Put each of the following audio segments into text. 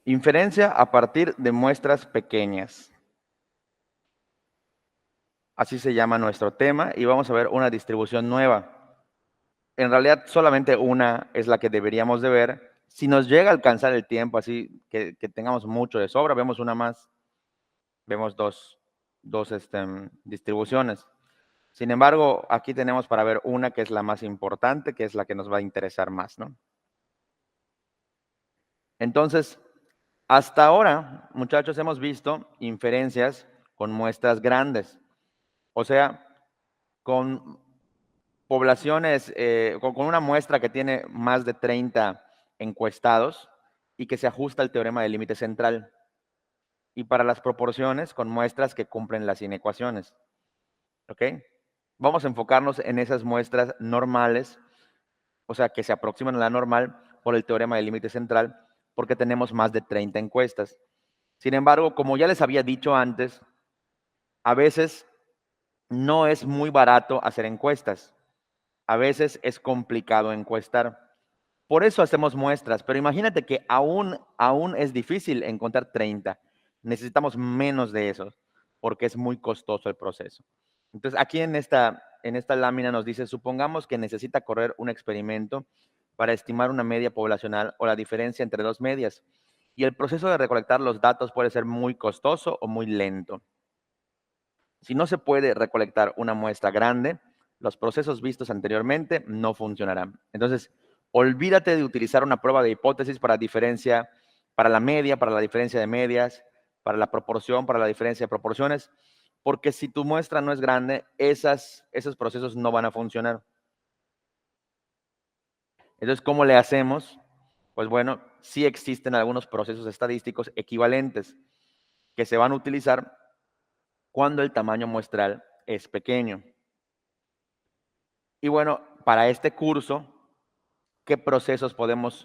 Inferencia a partir de muestras pequeñas. Así se llama nuestro tema y vamos a ver una distribución nueva. En realidad solamente una es la que deberíamos de ver. Si nos llega a alcanzar el tiempo, así que tengamos mucho de sobra, vemos una más, vemos dos distribuciones. Sin embargo, aquí tenemos para ver una que es la más importante, que es la que nos va a interesar más, ¿no? Entonces, hasta ahora, muchachos, hemos visto inferencias con muestras grandes, o sea, con poblaciones, con una muestra que tiene más de 30 encuestados y que se ajusta al teorema del límite central. Y para las proporciones, con muestras que cumplen las inecuaciones. ¿Ok? Vamos a enfocarnos en esas muestras normales, o sea, que se aproximan a la normal por el teorema del límite central, porque tenemos más de 30 encuestas. Sin embargo, como ya les había dicho antes, a veces no es muy barato hacer encuestas. A veces es complicado encuestar. Por eso hacemos muestras, pero imagínate que aún es difícil encontrar 30. Necesitamos menos de eso, porque es muy costoso el proceso. Entonces, aquí en esta lámina nos dice, supongamos que necesita correr un experimento para estimar una media poblacional o la diferencia entre dos medias. Y el proceso de recolectar los datos puede ser muy costoso o muy lento. Si no se puede recolectar una muestra grande, los procesos vistos anteriormente no funcionarán. Entonces, olvídate de utilizar una prueba de hipótesis para la media, para la diferencia de medias, para la proporción, para la diferencia de proporciones, porque si tu muestra no es grande, esos procesos no van a funcionar. Entonces, ¿cómo le hacemos? Pues bueno, sí existen algunos procesos estadísticos equivalentes que se van a utilizar cuando el tamaño muestral es pequeño. Y bueno, para este curso, ¿qué procesos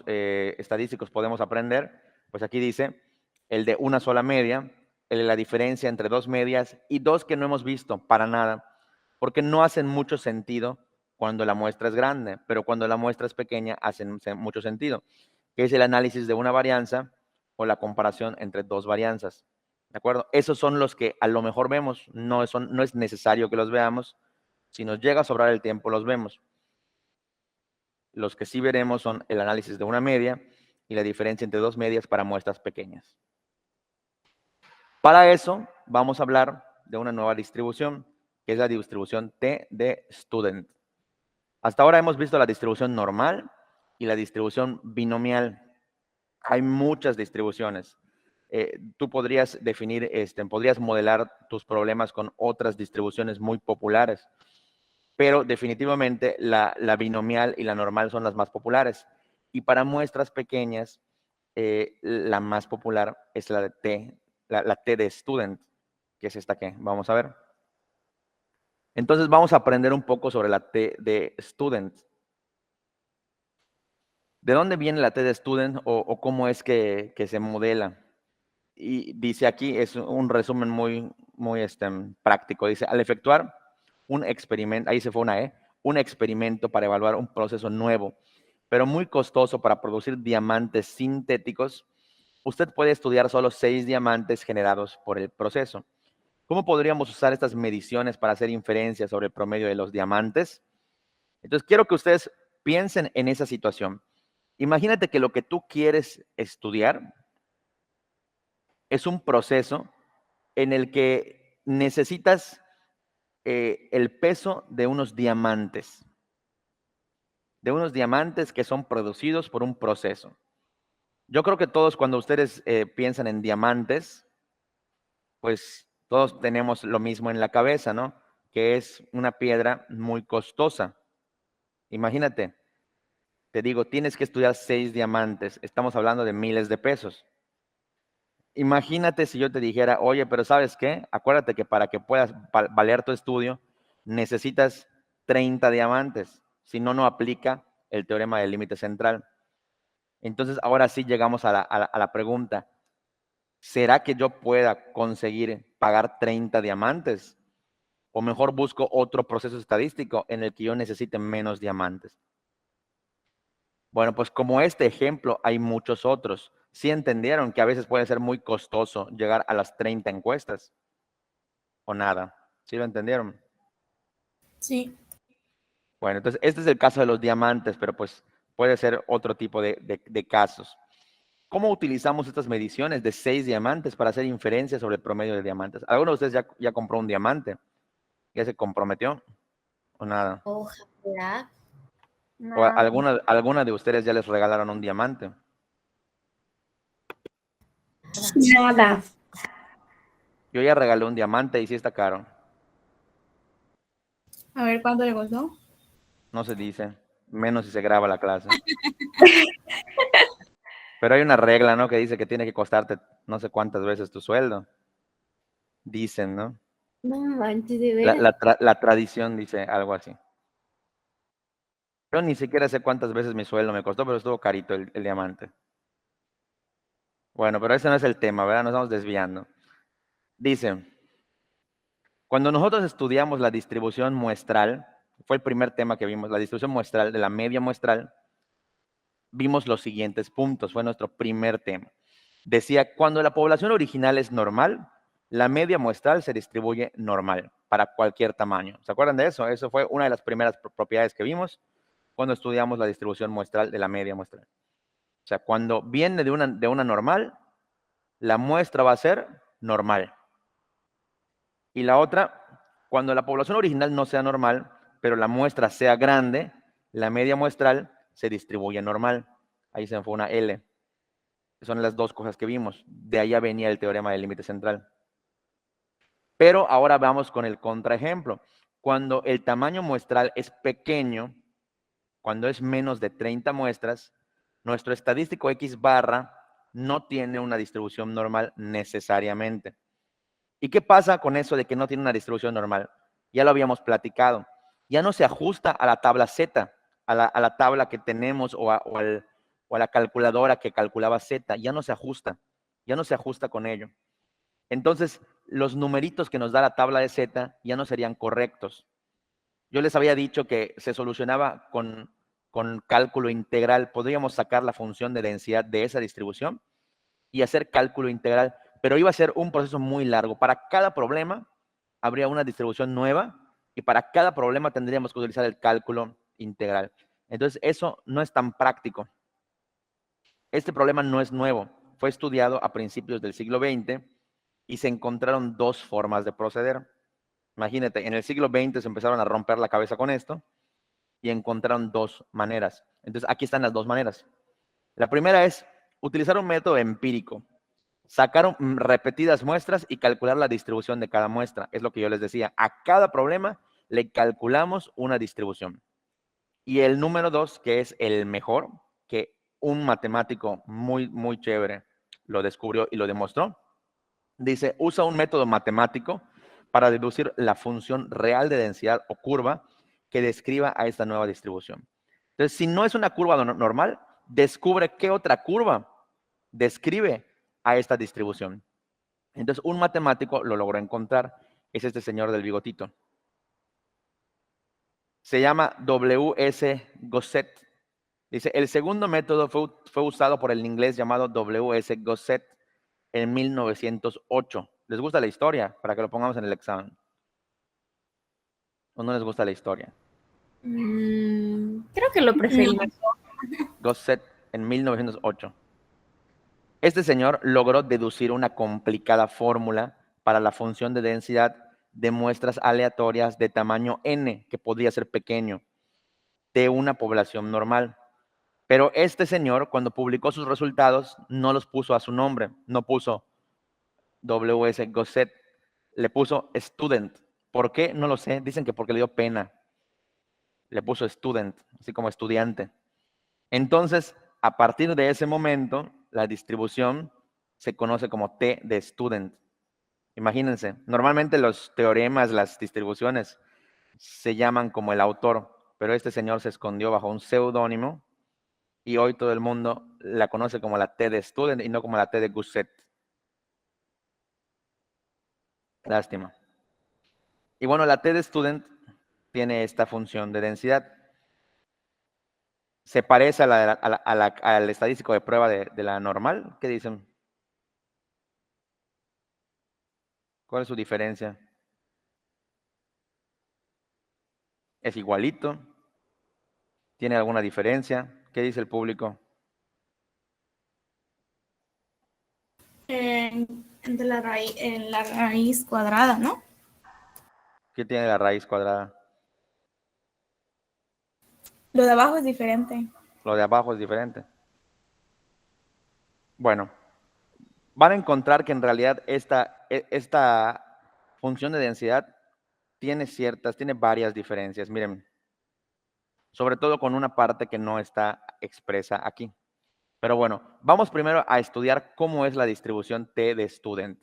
estadísticos podemos aprender? Pues aquí dice el de una sola media, el de la diferencia entre dos medias y dos que no hemos visto para nada, porque no hacen mucho sentido cuando la muestra es grande, pero cuando la muestra es pequeña hacen mucho sentido, que es el análisis de una varianza o la comparación entre dos varianzas. ¿De acuerdo? Esos son los que a lo mejor vemos, no es necesario que los veamos. Si nos llega a sobrar el tiempo, los vemos. Los que sí veremos son el análisis de una media y la diferencia entre dos medias para muestras pequeñas. Para eso, vamos a hablar de una nueva distribución, que es la distribución T de Student. Hasta ahora hemos visto la distribución normal y la distribución binomial. Hay muchas distribuciones. Tú podrías podrías modelar tus problemas con otras distribuciones muy populares, pero definitivamente la binomial y la normal son las más populares. Y para muestras pequeñas, la más popular es la de T, la T de Student, que es esta que vamos a ver. Entonces vamos a aprender un poco sobre la T de Student. ¿De dónde viene la T de Student o cómo es que se modela? Y dice aquí, es un resumen muy práctico. Dice, al efectuar un experimento, ahí se fue una E, un experimento para evaluar un proceso nuevo, pero muy costoso para producir diamantes sintéticos, usted puede estudiar solo 6 diamantes generados por el proceso. ¿Cómo podríamos usar estas mediciones para hacer inferencias sobre el promedio de los diamantes? Entonces, quiero que ustedes piensen en esa situación. Imagínate que lo que tú quieres estudiar es un proceso en el que necesitas el peso de unos diamantes que son producidos por un proceso. Yo creo que todos cuando ustedes piensan en diamantes, pues todos tenemos lo mismo en la cabeza, ¿no? Que es una piedra muy costosa. Imagínate, te digo, tienes que estudiar 6 diamantes, estamos hablando de miles de pesos. Imagínate si yo te dijera, oye, pero ¿sabes qué? Acuérdate que para que puedas valer tu estudio, necesitas 30 diamantes. Si no, no aplica el teorema del límite central. Entonces, ahora sí llegamos a la pregunta, ¿será que yo pueda conseguir pagar 30 diamantes? O mejor busco otro proceso estadístico en el que yo necesite menos diamantes. Bueno, pues como este ejemplo, hay muchos otros. ¿Sí entendieron que a veces puede ser muy costoso llegar a las 30 encuestas? ¿O nada? ¿Sí lo entendieron? Sí. Bueno, entonces este es el caso de los diamantes, pero pues puede ser otro tipo de casos. ¿Cómo utilizamos estas mediciones de 6 diamantes para hacer inferencias sobre el promedio de diamantes? ¿Alguno de ustedes ya compró un diamante? ¿Ya se comprometió? ¿O nada? Ojalá. ¿O Nada. alguna de ustedes ya les regalaron un diamante? Nada. Yo ya regalé un diamante y sí está caro. A ver cuánto le costó. No se dice, menos si se graba la clase. Pero hay una regla, ¿no? Que dice que tiene que costarte no sé cuántas veces tu sueldo. Dicen, ¿no? No manches, de La, veras. la la tradición dice algo así. Yo ni siquiera sé cuántas veces mi sueldo me costó, pero estuvo carito el diamante. Bueno, pero ese no es el tema, ¿verdad? Nos estamos desviando. Dice, cuando nosotros estudiamos la distribución muestral, fue el primer tema que vimos, la distribución muestral de la media muestral, vimos los siguientes puntos, fue nuestro primer tema. Decía, cuando la población original es normal, la media muestral se distribuye normal para cualquier tamaño. ¿Se acuerdan de eso? Eso fue una de las primeras propiedades que vimos cuando estudiamos la distribución muestral de la media muestral. O sea, cuando viene de una normal, la muestra va a ser normal. Y la otra, cuando la población original no sea normal, pero la muestra sea grande, la media muestral se distribuye normal. Ahí se me fue una L. Son las dos cosas que vimos. De allá venía el teorema del límite central. Pero ahora vamos con el contraejemplo. Cuando el tamaño muestral es pequeño, cuando es menos de 30 muestras, nuestro estadístico X barra no tiene una distribución normal necesariamente. ¿Y qué pasa con eso de que no tiene una distribución normal? Ya lo habíamos platicado. Ya no se ajusta a la tabla Z, a la tabla que tenemos o a la calculadora que calculaba Z. Ya no se ajusta. Ya no se ajusta con ello. Entonces, los numeritos que nos da la tabla de Z ya no serían correctos. Yo les había dicho que se solucionaba con cálculo integral. Podríamos sacar la función de densidad de esa distribución y hacer cálculo integral, pero iba a ser un proceso muy largo. Para cada problema habría una distribución nueva y para cada problema tendríamos que utilizar el cálculo integral. Entonces, eso no es tan práctico. Este problema no es nuevo. Fue estudiado a principios del siglo XX y se encontraron dos formas de proceder. Imagínate, en el siglo XX se empezaron a romper la cabeza con esto y encontraron dos maneras. Entonces, aquí están las dos maneras. La primera es utilizar un método empírico, sacar repetidas muestras y calcular la distribución de cada muestra. Es lo que yo les decía. A cada problema le calculamos una distribución. Y el número dos, que es el mejor, que un matemático muy, muy chévere lo descubrió y lo demostró, dice, usa un método matemático para deducir la función real de densidad o curva que describa a esta nueva distribución. Entonces, si no es una curva normal, descubre qué otra curva describe a esta distribución. Entonces, un matemático lo logró encontrar, es este señor del bigotito. Se llama W.S. Gosset. Dice, el segundo método fue usado por el inglés llamado W.S. Gosset en 1908. ¿Les gusta la historia? Para que lo pongamos en el examen. ¿O no les gusta la historia? Creo que lo preferimos. Gosset en 1908. Este señor logró deducir una complicada fórmula para la función de densidad de muestras aleatorias de tamaño n, que podría ser pequeño, de una población normal. Pero este señor, cuando publicó sus resultados, no los puso a su nombre, no puso W.S. Gosset, le puso student. ¿Por qué? No lo sé. Dicen que porque le dio pena. Le puso student, así como estudiante. Entonces, a partir de ese momento, la distribución se conoce como T de student. Imagínense, normalmente los teoremas, las distribuciones, se llaman como el autor, pero este señor se escondió bajo un seudónimo y hoy todo el mundo la conoce como la T de student y no como la T de Gosset. Lástima. Y bueno, la T de student tiene esta función de densidad. ¿Se parece a al estadístico de prueba de la normal? ¿Qué dicen? ¿Cuál es su diferencia? ¿Es igualito? ¿Tiene alguna diferencia? ¿Qué dice el público? Entre en la raíz cuadrada, ¿no? ¿Qué tiene la raíz cuadrada? Lo de abajo es diferente. Lo de abajo es diferente. Bueno, van a encontrar que en realidad esta función de densidad tiene varias diferencias. Miren, sobre todo con una parte que no está expresa aquí. Pero bueno, vamos primero a estudiar cómo es la distribución T de student.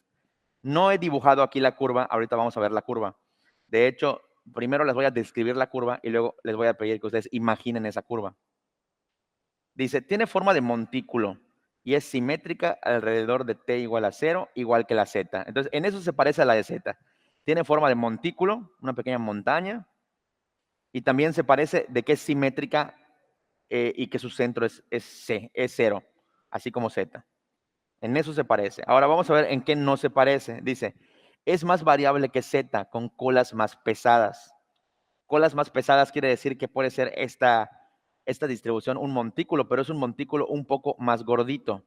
No he dibujado aquí la curva, ahorita vamos a ver la curva. De hecho, primero les voy a describir la curva y luego les voy a pedir que ustedes imaginen esa curva. Dice, tiene forma de montículo y es simétrica alrededor de T igual a 0, igual que la Z. Entonces, en eso se parece a la de Z. Tiene forma de montículo, una pequeña montaña, y también se parece de que es simétrica y que su centro es 0, así como Z. En eso se parece. Ahora vamos a ver en qué no se parece. Dice, es más variable que Z con colas más pesadas. Colas más pesadas quiere decir que puede ser esta distribución un montículo, pero es un montículo un poco más gordito.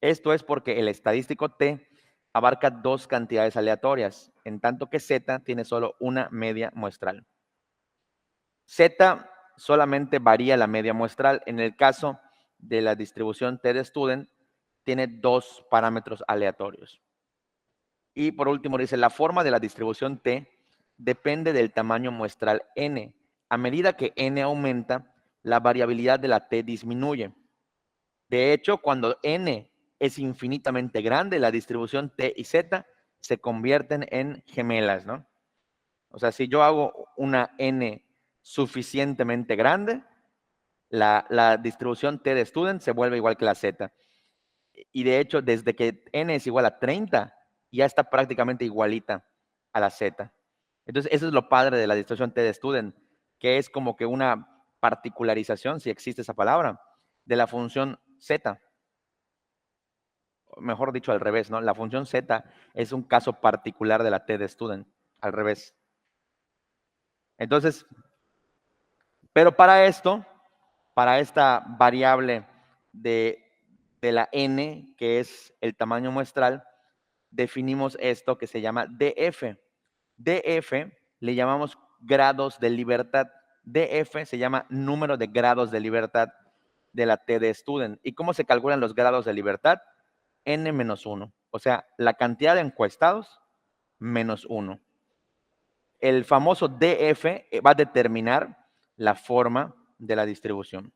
Esto es porque el estadístico T abarca dos cantidades aleatorias, en tanto que Z tiene solo una media muestral. Z solamente varía la media muestral. En el caso de la distribución T de student, tiene dos parámetros aleatorios. Y por último dice, la forma de la distribución T depende del tamaño muestral n. A medida que n aumenta, la variabilidad de la T disminuye. De hecho, cuando n es infinitamente grande, la distribución T y Z se convierten en gemelas, ¿no? O sea, si yo hago una n suficientemente grande, la distribución T de student se vuelve igual que la Z. Y de hecho, desde que n es igual a 30, ya está prácticamente igualita a la Z. Entonces, eso es lo padre de la distribución T de student, que es como que una particularización, si existe esa palabra, de la función Z. Mejor dicho, al revés, ¿no? La función Z es un caso particular de la T de student, al revés. Entonces, pero para esto, para esta variable de la n, que es el tamaño muestral, definimos esto que se llama DF. DF le llamamos grados de libertad. DF se llama número de grados de libertad de la T de student. ¿Y cómo se calculan los grados de libertad? N-1. O sea, la cantidad de encuestados menos 1. El famoso DF va a determinar la forma de la distribución.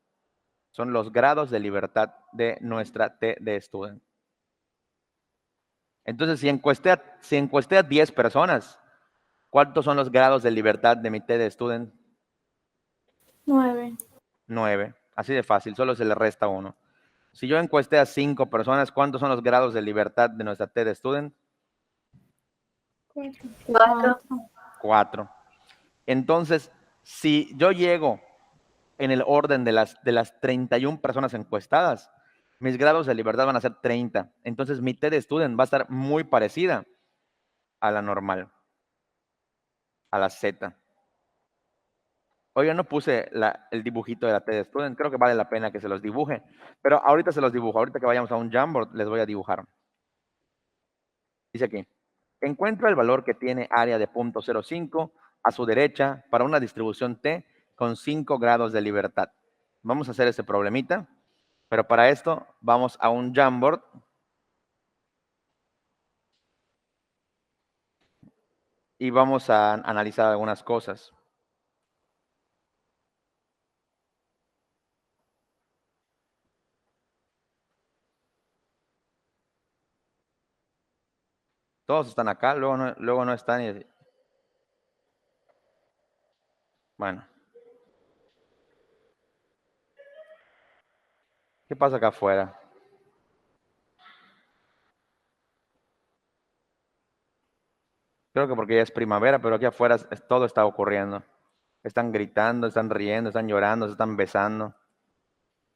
Son los grados de libertad de nuestra T de student. Entonces, si encuesté a 10 personas, ¿cuántos son los grados de libertad de mi T de student? 9. 9. Así de fácil, solo se le resta 1. Si yo encuesté a 5 personas, ¿cuántos son los grados de libertad de nuestra T de student? 4. 4. Entonces, si yo llego en el orden de las 31 personas encuestadas, mis grados de libertad van a ser 30. Entonces, mi T de student va a estar muy parecida a la normal, a la Z. Oye, no puse el dibujito de la T de student, creo que vale la pena que se los dibuje, pero ahorita se los dibujo, ahorita que vayamos a un Jamboard les voy a dibujar. Dice aquí, encuentra el valor que tiene área de 0.05 a su derecha para una distribución T con 5 grados de libertad. Vamos a hacer ese problemita, pero para esto vamos a un Jamboard y vamos a analizar algunas cosas. Todos están acá, luego no están. Bueno, ¿qué pasa acá afuera? Creo que porque ya es primavera, pero aquí afuera todo está ocurriendo. Están gritando, están riendo, están llorando, se están besando.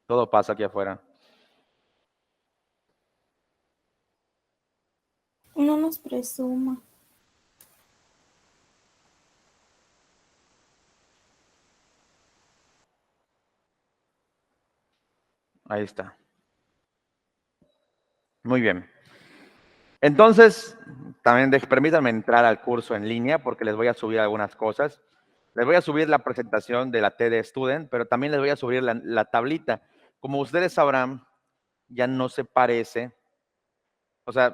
Todo pasa aquí afuera. No nos presuma. Ahí está. Muy bien. Entonces, también permítanme entrar al curso en línea porque les voy a subir algunas cosas. Les voy a subir la presentación de la TD Student, pero también les voy a subir la tablita. Como ustedes sabrán, ya no se parece, o sea,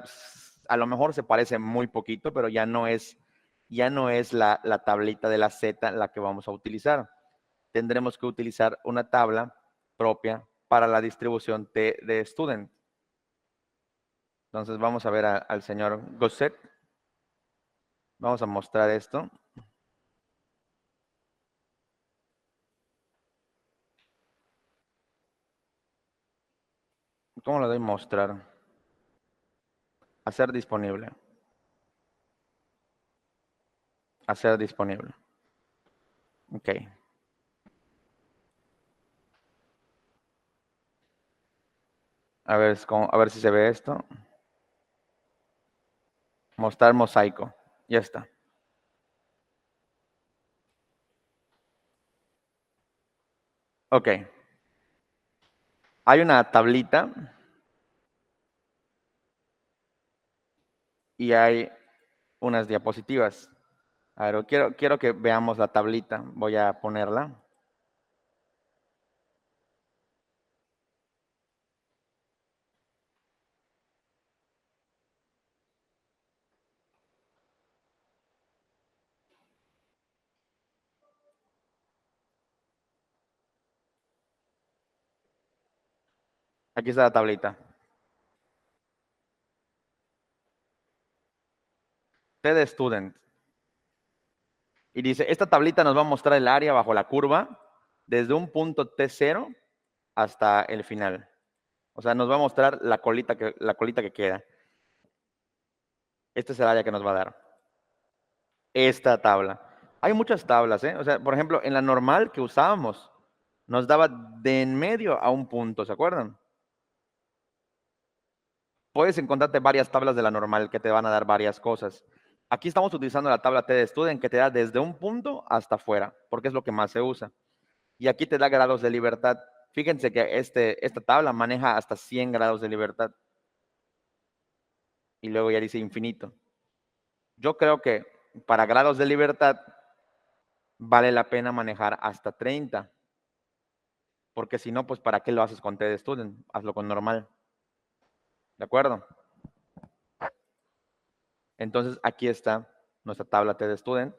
a lo mejor se parece muy poquito, pero ya no es la tablita de la Z la que vamos a utilizar. Tendremos que utilizar una tabla propia para la distribución de Student. Entonces vamos a ver al señor Gosset. Vamos a mostrar esto. ¿Cómo le doy mostrar? Hacer disponible. Hacer disponible. Ok. A ver si se ve esto. Mostrar mosaico. Ya está. Ok. Hay una tablita y hay unas diapositivas. A ver, quiero que veamos la tablita. Voy a ponerla. Aquí está la tablita. TD Student. Y dice, esta tablita nos va a mostrar el área bajo la curva desde un punto T0 hasta el final. O sea, nos va a mostrar la colita que queda. Este es el área que nos va a dar. Esta tabla. Hay muchas tablas, ¿eh? O sea, por ejemplo, en la normal que usábamos, nos daba de en medio a un punto, ¿se acuerdan? Puedes encontrarte varias tablas de la normal que te van a dar varias cosas. Aquí estamos utilizando la tabla TD Student que te da desde un punto hasta afuera, porque es lo que más se usa. Y aquí te da grados de libertad. Fíjense que esta tabla maneja hasta 100 grados de libertad. Y luego ya dice infinito. Yo creo que para grados de libertad vale la pena manejar hasta 30. Porque si no, pues ¿para qué lo haces con TD Student? Hazlo con normal. ¿De acuerdo? Entonces aquí está nuestra tabla TD Student.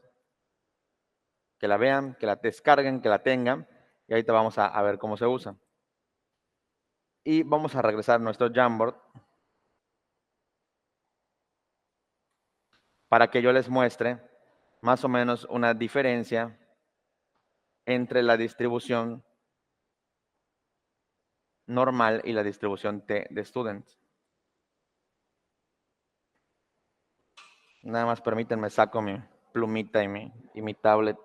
Que la vean, que la descarguen, que la tengan. Y ahorita vamos a ver cómo se usa. Y vamos a regresar a nuestro Jamboard para que yo les muestre más o menos una diferencia entre la distribución normal y la distribución T de Students. Nada más permítanme, saco mi plumita y mi tablet.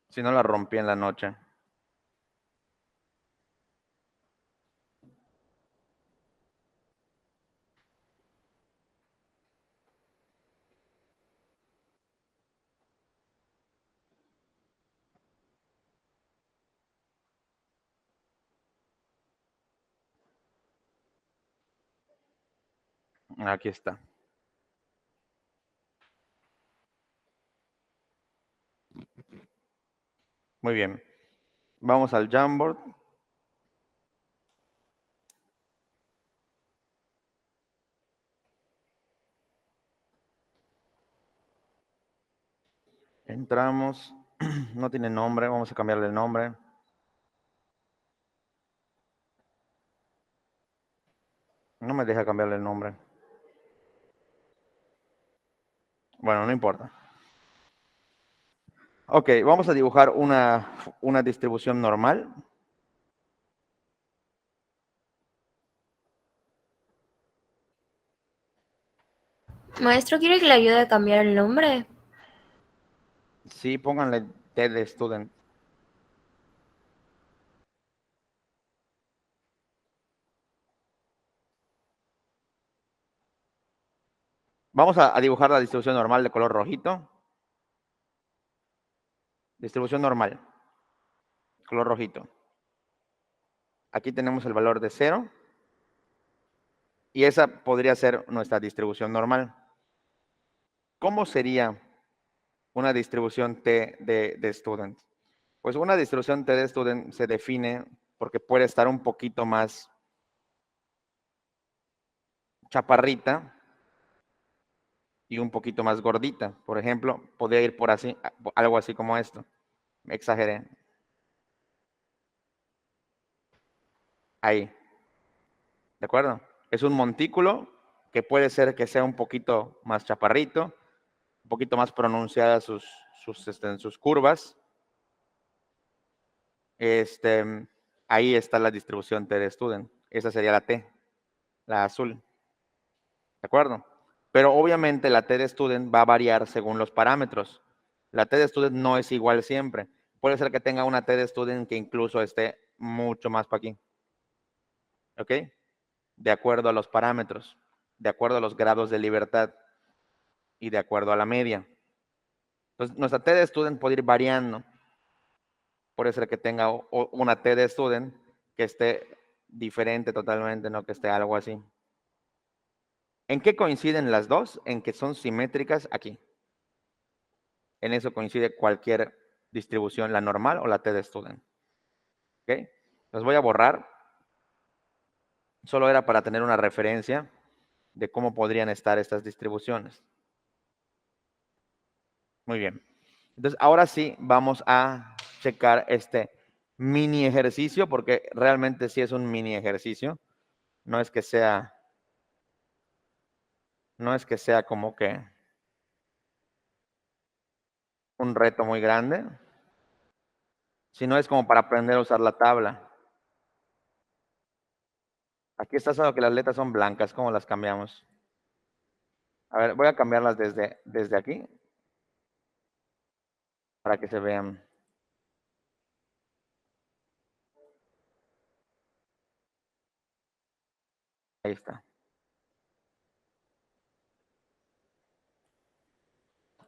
Si no la rompí en la noche. Aquí está. Muy bien. Vamos al Jamboard. Entramos. No tiene nombre. Vamos a cambiarle el nombre. No me deja cambiarle el nombre. Bueno, no importa. Ok, vamos a dibujar una distribución normal. Maestro, ¿quiere que le ayude a cambiar el nombre? Sí, pónganle T de student. Vamos a dibujar la distribución normal de color rojito. Distribución normal, color rojito. Aquí tenemos el valor de 0. Y esa podría ser nuestra distribución normal. ¿Cómo sería una distribución T de student? Pues una distribución T de student se define porque puede estar un poquito más chaparrita y un poquito más gordita. Por ejemplo, podría ir por así, algo así como esto. Me exageré. Ahí. ¿De acuerdo? Es un montículo que puede ser que sea un poquito más chaparrito, un poquito más pronunciadas sus curvas. Ahí está la distribución T de student. Esa sería la T, la azul. ¿De acuerdo? Pero obviamente la T de student va a variar según los parámetros. La T de student no es igual siempre. Puede ser que tenga una T de student que incluso esté mucho más para aquí. ¿Ok? De acuerdo a los parámetros, de acuerdo a los grados de libertad y de acuerdo a la media. Entonces, nuestra T de student puede ir variando. Puede ser que tenga una T de student que esté diferente totalmente, no que esté algo así. ¿En qué coinciden las dos? En que son simétricas aquí. En eso coincide cualquier distribución, la normal o la T de student. ¿Ok? Los voy a borrar. Solo era para tener una referencia de cómo podrían estar estas distribuciones. Muy bien. Entonces, ahora sí vamos a checar este mini ejercicio, porque realmente sí es un mini ejercicio. No es que sea como que un reto muy grande, sino es como para aprender a usar la tabla. Aquí está solo que las letras son blancas, ¿cómo las cambiamos? A ver, voy a cambiarlas desde aquí para que se vean. Ahí está.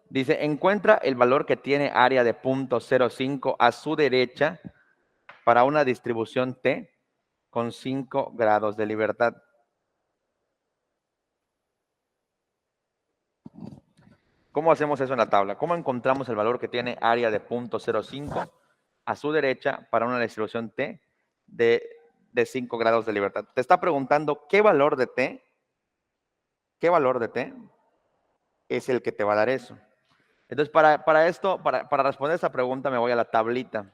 Dice, encuentra el valor que tiene área de 0.05 a su derecha para una distribución T con 5 grados de libertad. ¿Cómo hacemos eso en la tabla? ¿Cómo encontramos el valor que tiene área de 0.05 a su derecha para una distribución T de 5 grados de libertad? Te está preguntando qué valor de T es el que te va a dar eso. Entonces, para responder esta pregunta me voy a la tablita.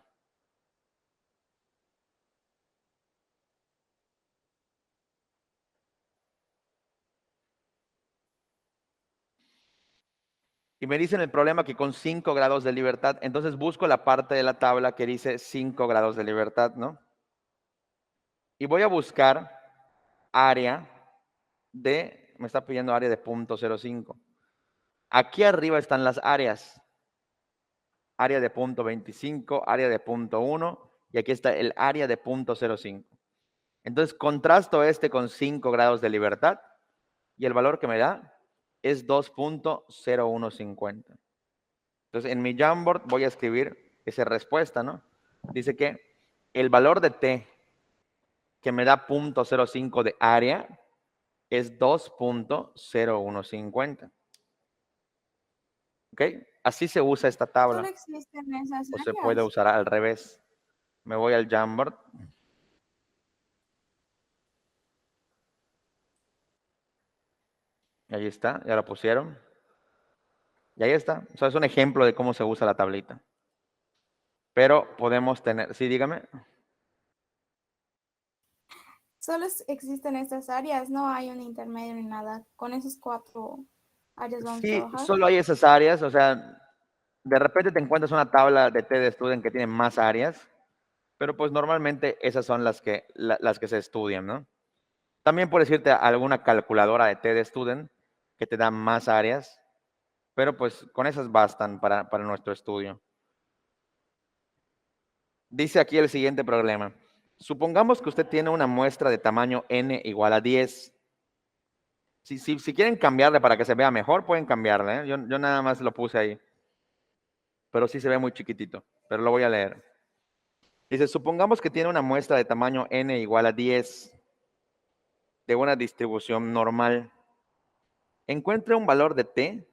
Y me dicen el problema que con 5 grados de libertad, entonces busco la parte de la tabla que dice 5 grados de libertad, ¿no? Y voy a buscar área me está pidiendo área de 0.05. Aquí arriba están las áreas. Área de 0.25, área de 0.1 y aquí está el área de 0.05. Entonces contrasto con 5 grados de libertad y el valor que me da es 2.0150. Entonces en mi Jamboard voy a escribir esa respuesta, ¿no? Dice que el valor de T que me da 0.05 de área es 2.0150. ¿Ok? Así se usa esta tabla. Solo existen esas O se puede áreas. usar al revés. Me voy al Jamboard. Y ahí está, ya la pusieron. Y ahí está. O sea, es un ejemplo de cómo se usa la tablita. Pero podemos tener, sí, dígame. Solo existen estas áreas, no hay un intermedio ni nada. Con esas 4 áreas vamos a Sí, trabajar. solo hay esas áreas. O sea, de repente te encuentras una tabla de T de Student que tiene más áreas. Pero pues normalmente esas son las que se estudian, ¿no? También puedes irte a alguna calculadora de T de Student que te dan más áreas, pero pues con esas bastan para nuestro estudio. Dice aquí el siguiente problema. Supongamos que usted tiene una muestra de tamaño n igual a 10. Si quieren cambiarle para que se vea mejor, pueden cambiarle, ¿eh? Yo nada más lo puse ahí. Pero sí se ve muy chiquitito, pero lo voy a leer. Dice, supongamos que tiene una muestra de tamaño n igual a 10 de una distribución normal. Encuentre un valor de t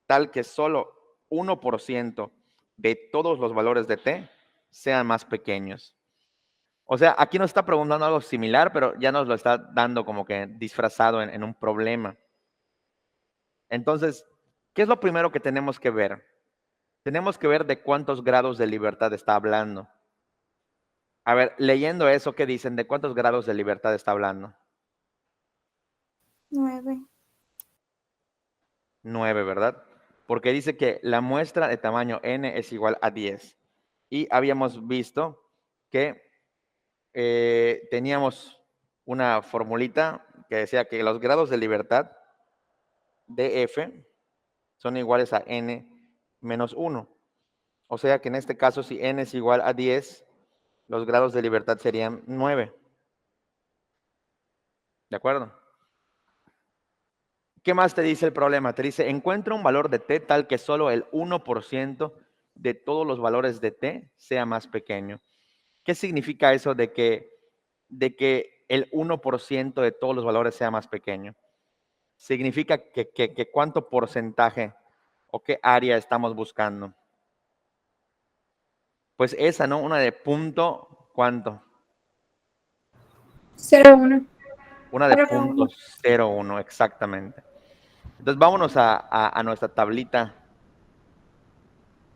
tal que solo 1% de todos los valores de t sean más pequeños. O sea, aquí nos está preguntando algo similar, pero ya nos lo está dando como que disfrazado en un problema. Entonces, ¿qué es lo primero que tenemos que ver? Tenemos que ver de cuántos grados de libertad está hablando. A ver, leyendo eso, ¿qué dicen? ¿De cuántos grados de libertad está hablando? 9. 9, ¿verdad? Porque dice que la muestra de tamaño n es igual a 10. Y habíamos visto que teníamos una formulita que decía que los grados de libertad de f son iguales a n menos 1. O sea que en este caso, si n es igual a 10, los grados de libertad serían 9. ¿De acuerdo? ¿Qué más te dice el problema? Te dice, encuentra un valor de t tal que solo el 1% de todos los valores de t sea más pequeño. ¿Qué significa eso de que el 1% de todos los valores sea más pequeño? Significa que cuánto porcentaje o qué área estamos buscando. Pues esa, ¿no? Una de punto, ¿cuánto? 0,1. Una de punto 0,1, exactamente. Entonces vámonos a nuestra tablita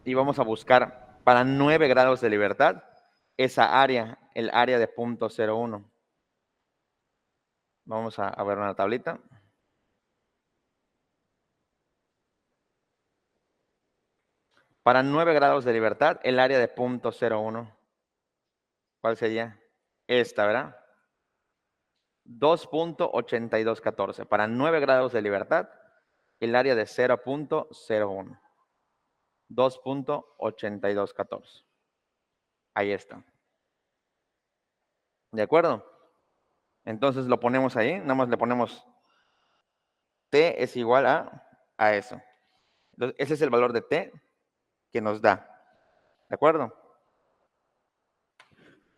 y vamos a buscar para 9 grados de libertad esa área, el área de punto 0,1. Vamos a ver una tablita. Para 9 grados de libertad, el área de punto 0,1. ¿Cuál sería? Esta, ¿verdad? 2.8214. Para 9 grados de libertad, el área de 0.01. 2.8214. Ahí está. ¿De acuerdo? Entonces lo ponemos ahí, nada más le ponemos t es igual a eso. Entonces, ese es el valor de t que nos da. ¿De acuerdo?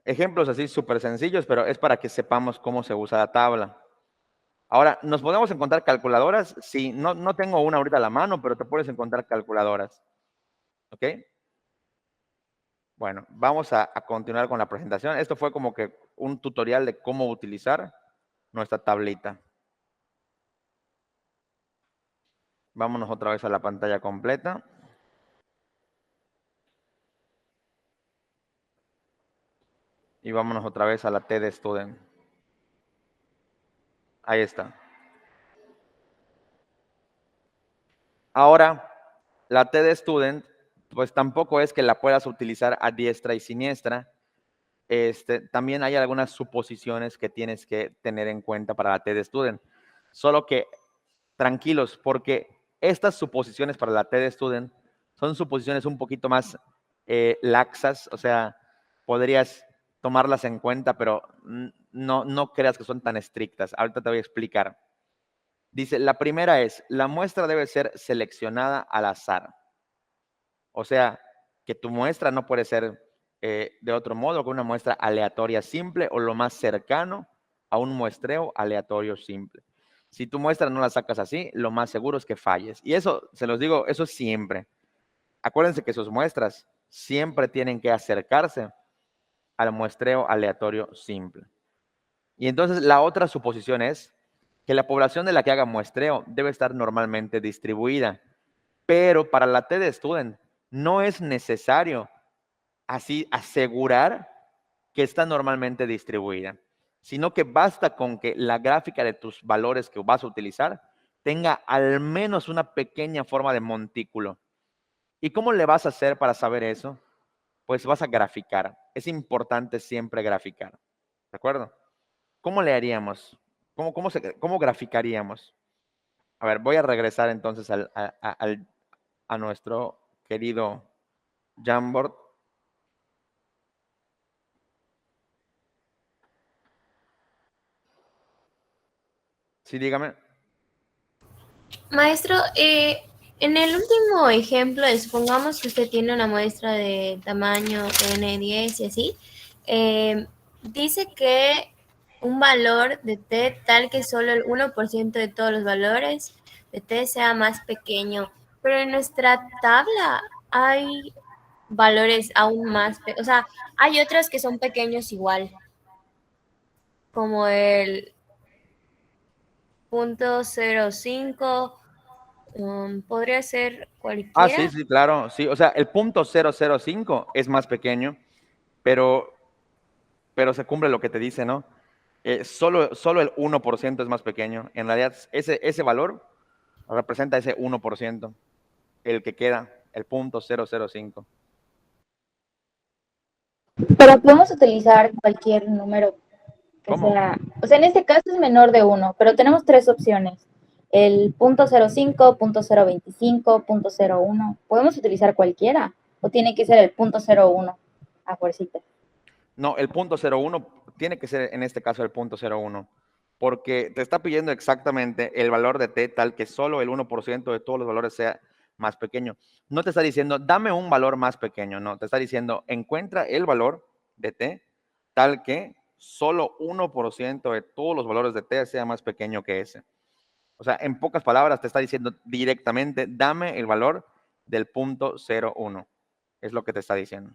Ejemplos así súper sencillos, pero es para que sepamos cómo se usa la tabla. Ahora, ¿nos podemos encontrar calculadoras? Sí, no tengo una ahorita a la mano, pero te puedes encontrar calculadoras. ¿Ok? Bueno, vamos a continuar con la presentación. Esto fue como que un tutorial de cómo utilizar nuestra tablita. Vámonos otra vez a la pantalla completa. Y vámonos otra vez a la T de Student. Ahí está. Ahora, la T de Student, pues tampoco es que la puedas utilizar a diestra y siniestra. También hay algunas suposiciones que tienes que tener en cuenta para la T de Student. Solo que tranquilos, porque estas suposiciones para la T de Student son suposiciones un poquito más laxas, o sea, podrías tomarlas en cuenta, pero no creas que son tan estrictas. Ahorita te voy a explicar. Dice, la primera es, la muestra debe ser seleccionada al azar. O sea, que tu muestra no puede ser de otro modo que una muestra aleatoria simple o lo más cercano a un muestreo aleatorio simple. Si tu muestra no la sacas así, lo más seguro es que falles. Y eso, se los digo, eso siempre. Acuérdense que sus muestras siempre tienen que acercarse al muestreo aleatorio simple. Y entonces la otra suposición es que la población de la que haga muestreo debe estar normalmente distribuida. Pero para la T de Student no es necesario así asegurar que está normalmente distribuida, sino que basta con que la gráfica de tus valores que vas a utilizar tenga al menos una pequeña forma de montículo. ¿Y cómo le vas a hacer para saber eso? Pues vas a graficar. Es importante siempre graficar. ¿De acuerdo? ¿Cómo le haríamos? ¿Cómo graficaríamos? A ver, voy a regresar entonces a nuestro querido Jamboard. Sí, dígame. Maestro, en el último ejemplo, supongamos que usted tiene una muestra de tamaño N10 y así, dice que un valor de T tal que solo el 1% de todos los valores de T sea más pequeño, pero en nuestra tabla hay valores aún más, o sea, hay otros que son pequeños igual, como el 0.05. Podría ser Ah, sí, cualquiera. sí, claro. Sí, o sea, el punto 005 es más pequeño, pero se cumple lo que te dice, ¿no? Solo el 1% es más pequeño. En realidad, ese valor representa ese 1%, el que queda, el punto 005. Pero podemos utilizar cualquier número que ¿Cómo? sea, o sea, en este caso es menor de 1, pero tenemos tres opciones. El .05, .025, .01. ¿Podemos utilizar cualquiera? ¿O tiene que ser el .01 a fuercita? No, el punto 01 tiene que ser en este caso el punto 01, porque te está pidiendo exactamente el valor de T tal que solo el 1% de todos los valores sea más pequeño. No te está diciendo, dame un valor más pequeño, no, te está diciendo, encuentra el valor de T tal que solo 1% de todos los valores de T sea más pequeño que ese. O sea, en pocas palabras te está diciendo directamente, dame el valor del punto 01. Es lo que te está diciendo.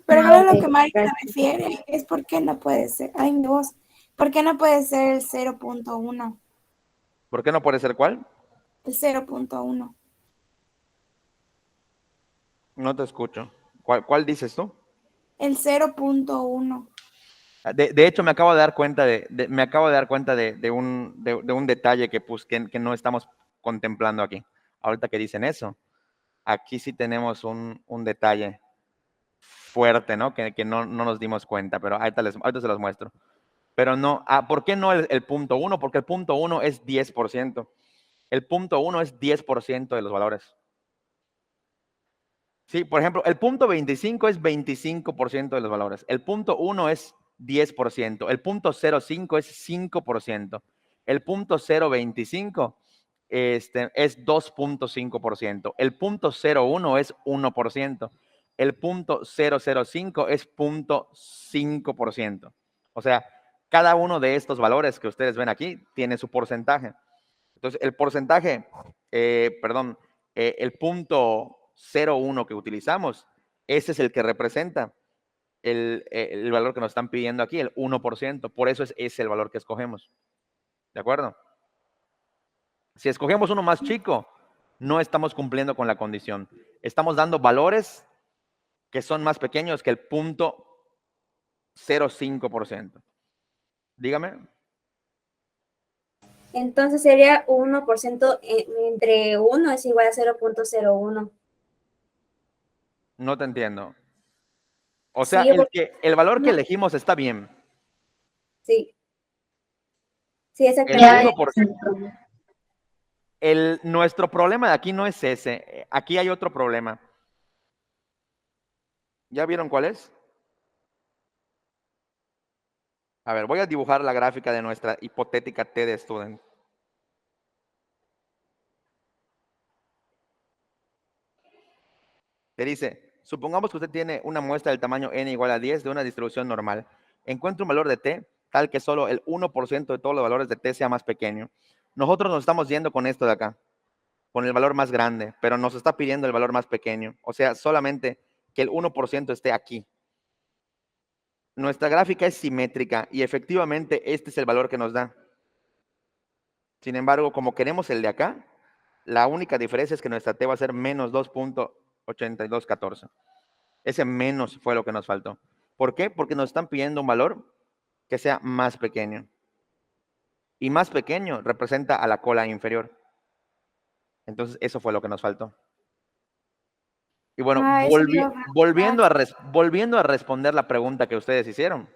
Pero creo lo que Ok, Mari se gracias. refiere es por qué no puede ser. Ay, mi voz. ¿Por qué no puede ser el 0.1? ¿Por qué no puede ser cuál? El 0.1. No te escucho. ¿Cuál dices tú? El 0.1. De hecho, me acabo de dar cuenta de un detalle que no estamos contemplando aquí. Ahorita que dicen eso, aquí sí tenemos un detalle fuerte, ¿no? Que no nos dimos cuenta, pero ahorita se los muestro. Pero no, ¿por qué no el punto 1? Porque el punto 1 es 10%. El punto 1 es 10% de los valores. Sí, por ejemplo, el punto 25 es 25% de los valores. El punto 1 es 10%. El punto 05 es 5%. El punto 025 es 2.5%. El punto 01 es 1%. El punto 005 es 0.5%. O sea, cada uno de estos valores que ustedes ven aquí tiene su porcentaje. Entonces, el porcentaje, el punto 01 que utilizamos, ese es el que representa el valor que nos están pidiendo aquí, el 1%. Por eso es el valor que escogemos. ¿De acuerdo? Si escogemos uno más chico, no estamos cumpliendo con la condición. Estamos dando valores que son más pequeños que el punto 0.5%. Dígame. Entonces sería 1% entre 1 es igual a 0.01. No te entiendo. O sea, Sí, el valor que no, elegimos está bien. sí, sí, El Ya, exactamente. 1%. Nuestro problema de aquí no es ese. Aquí hay otro problema. ¿Ya vieron cuál es? A ver, voy a dibujar la gráfica de nuestra hipotética T de student. Te dice, supongamos que usted tiene una muestra del tamaño n igual a 10 de una distribución normal. Encuentra un valor de T tal que solo el 1% de todos los valores de T sea más pequeño. Nosotros nos estamos yendo con esto de acá, con el valor más grande, pero nos está pidiendo el valor más pequeño. O sea, solamente que el 1% esté aquí. Nuestra gráfica es simétrica y efectivamente este es el valor que nos da. Sin embargo, como queremos el de acá, la única diferencia es que nuestra T va a ser menos 2.8214. Ese menos fue lo que nos faltó. ¿Por qué? Porque nos están pidiendo un valor que sea más pequeño. Y más pequeño representa a la cola inferior. Entonces, eso fue lo que nos faltó. Y bueno, Eso iba a volviendo preguntar. volviendo a responder la pregunta que ustedes hicieron,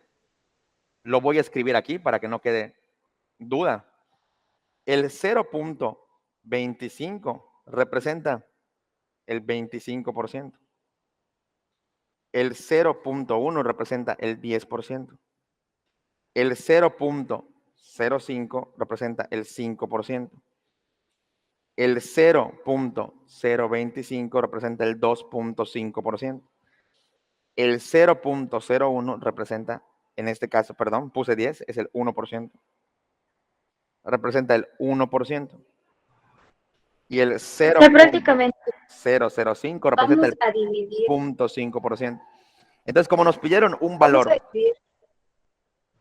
lo voy a escribir aquí para que no quede duda. El 0.25 representa el 25%. El 0.1 representa el 10%. El 0.05 representa el 5%. El 0.025 representa el 2.5%. El 0.01 representa, en este caso, perdón, puse 10, es el 1%. Representa el 1%. Y el O sea, prácticamente 0.005 representa vamos el a dividir. 0.5%. Entonces, como nos pidieron un Vamos a valor dividir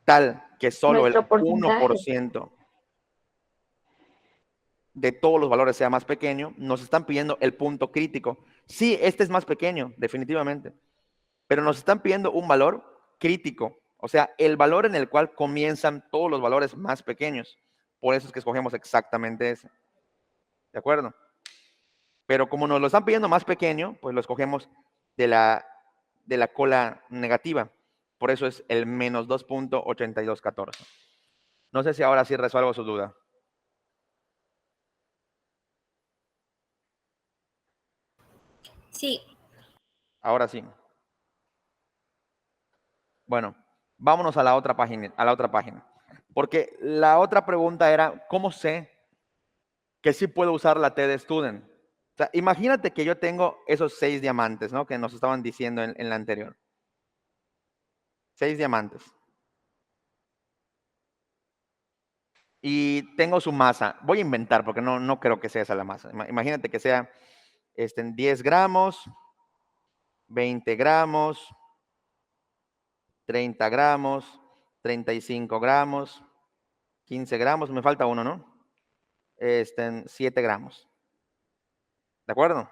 tal que solo el nuestro porcentaje. 1% de todos los valores sea más pequeño, nos están pidiendo el punto crítico. Sí, este es más pequeño, definitivamente, pero nos están pidiendo un valor crítico, o sea, el valor en el cual comienzan todos los valores más pequeños. Por eso es que escogemos exactamente ese. ¿De acuerdo? Pero como nos lo están pidiendo más pequeño, pues lo escogemos de la cola negativa. Por eso es el menos 2.8214. No sé si ahora sí resuelvo su duda. Sí, Ahora sí. Bueno, vámonos a la otra página. Porque la otra pregunta era, ¿cómo sé que sí puedo usar la TD Student? O sea, imagínate que yo tengo esos 6 diamantes, ¿no? Que nos estaban diciendo en la anterior. 6 diamantes. Y tengo su masa. Voy a inventar porque no creo que sea esa la masa. Imagínate que sea 10 gramos, 20 gramos, 30 gramos, 35 gramos, 15 gramos. Me falta uno, ¿no? 7 gramos. ¿De acuerdo?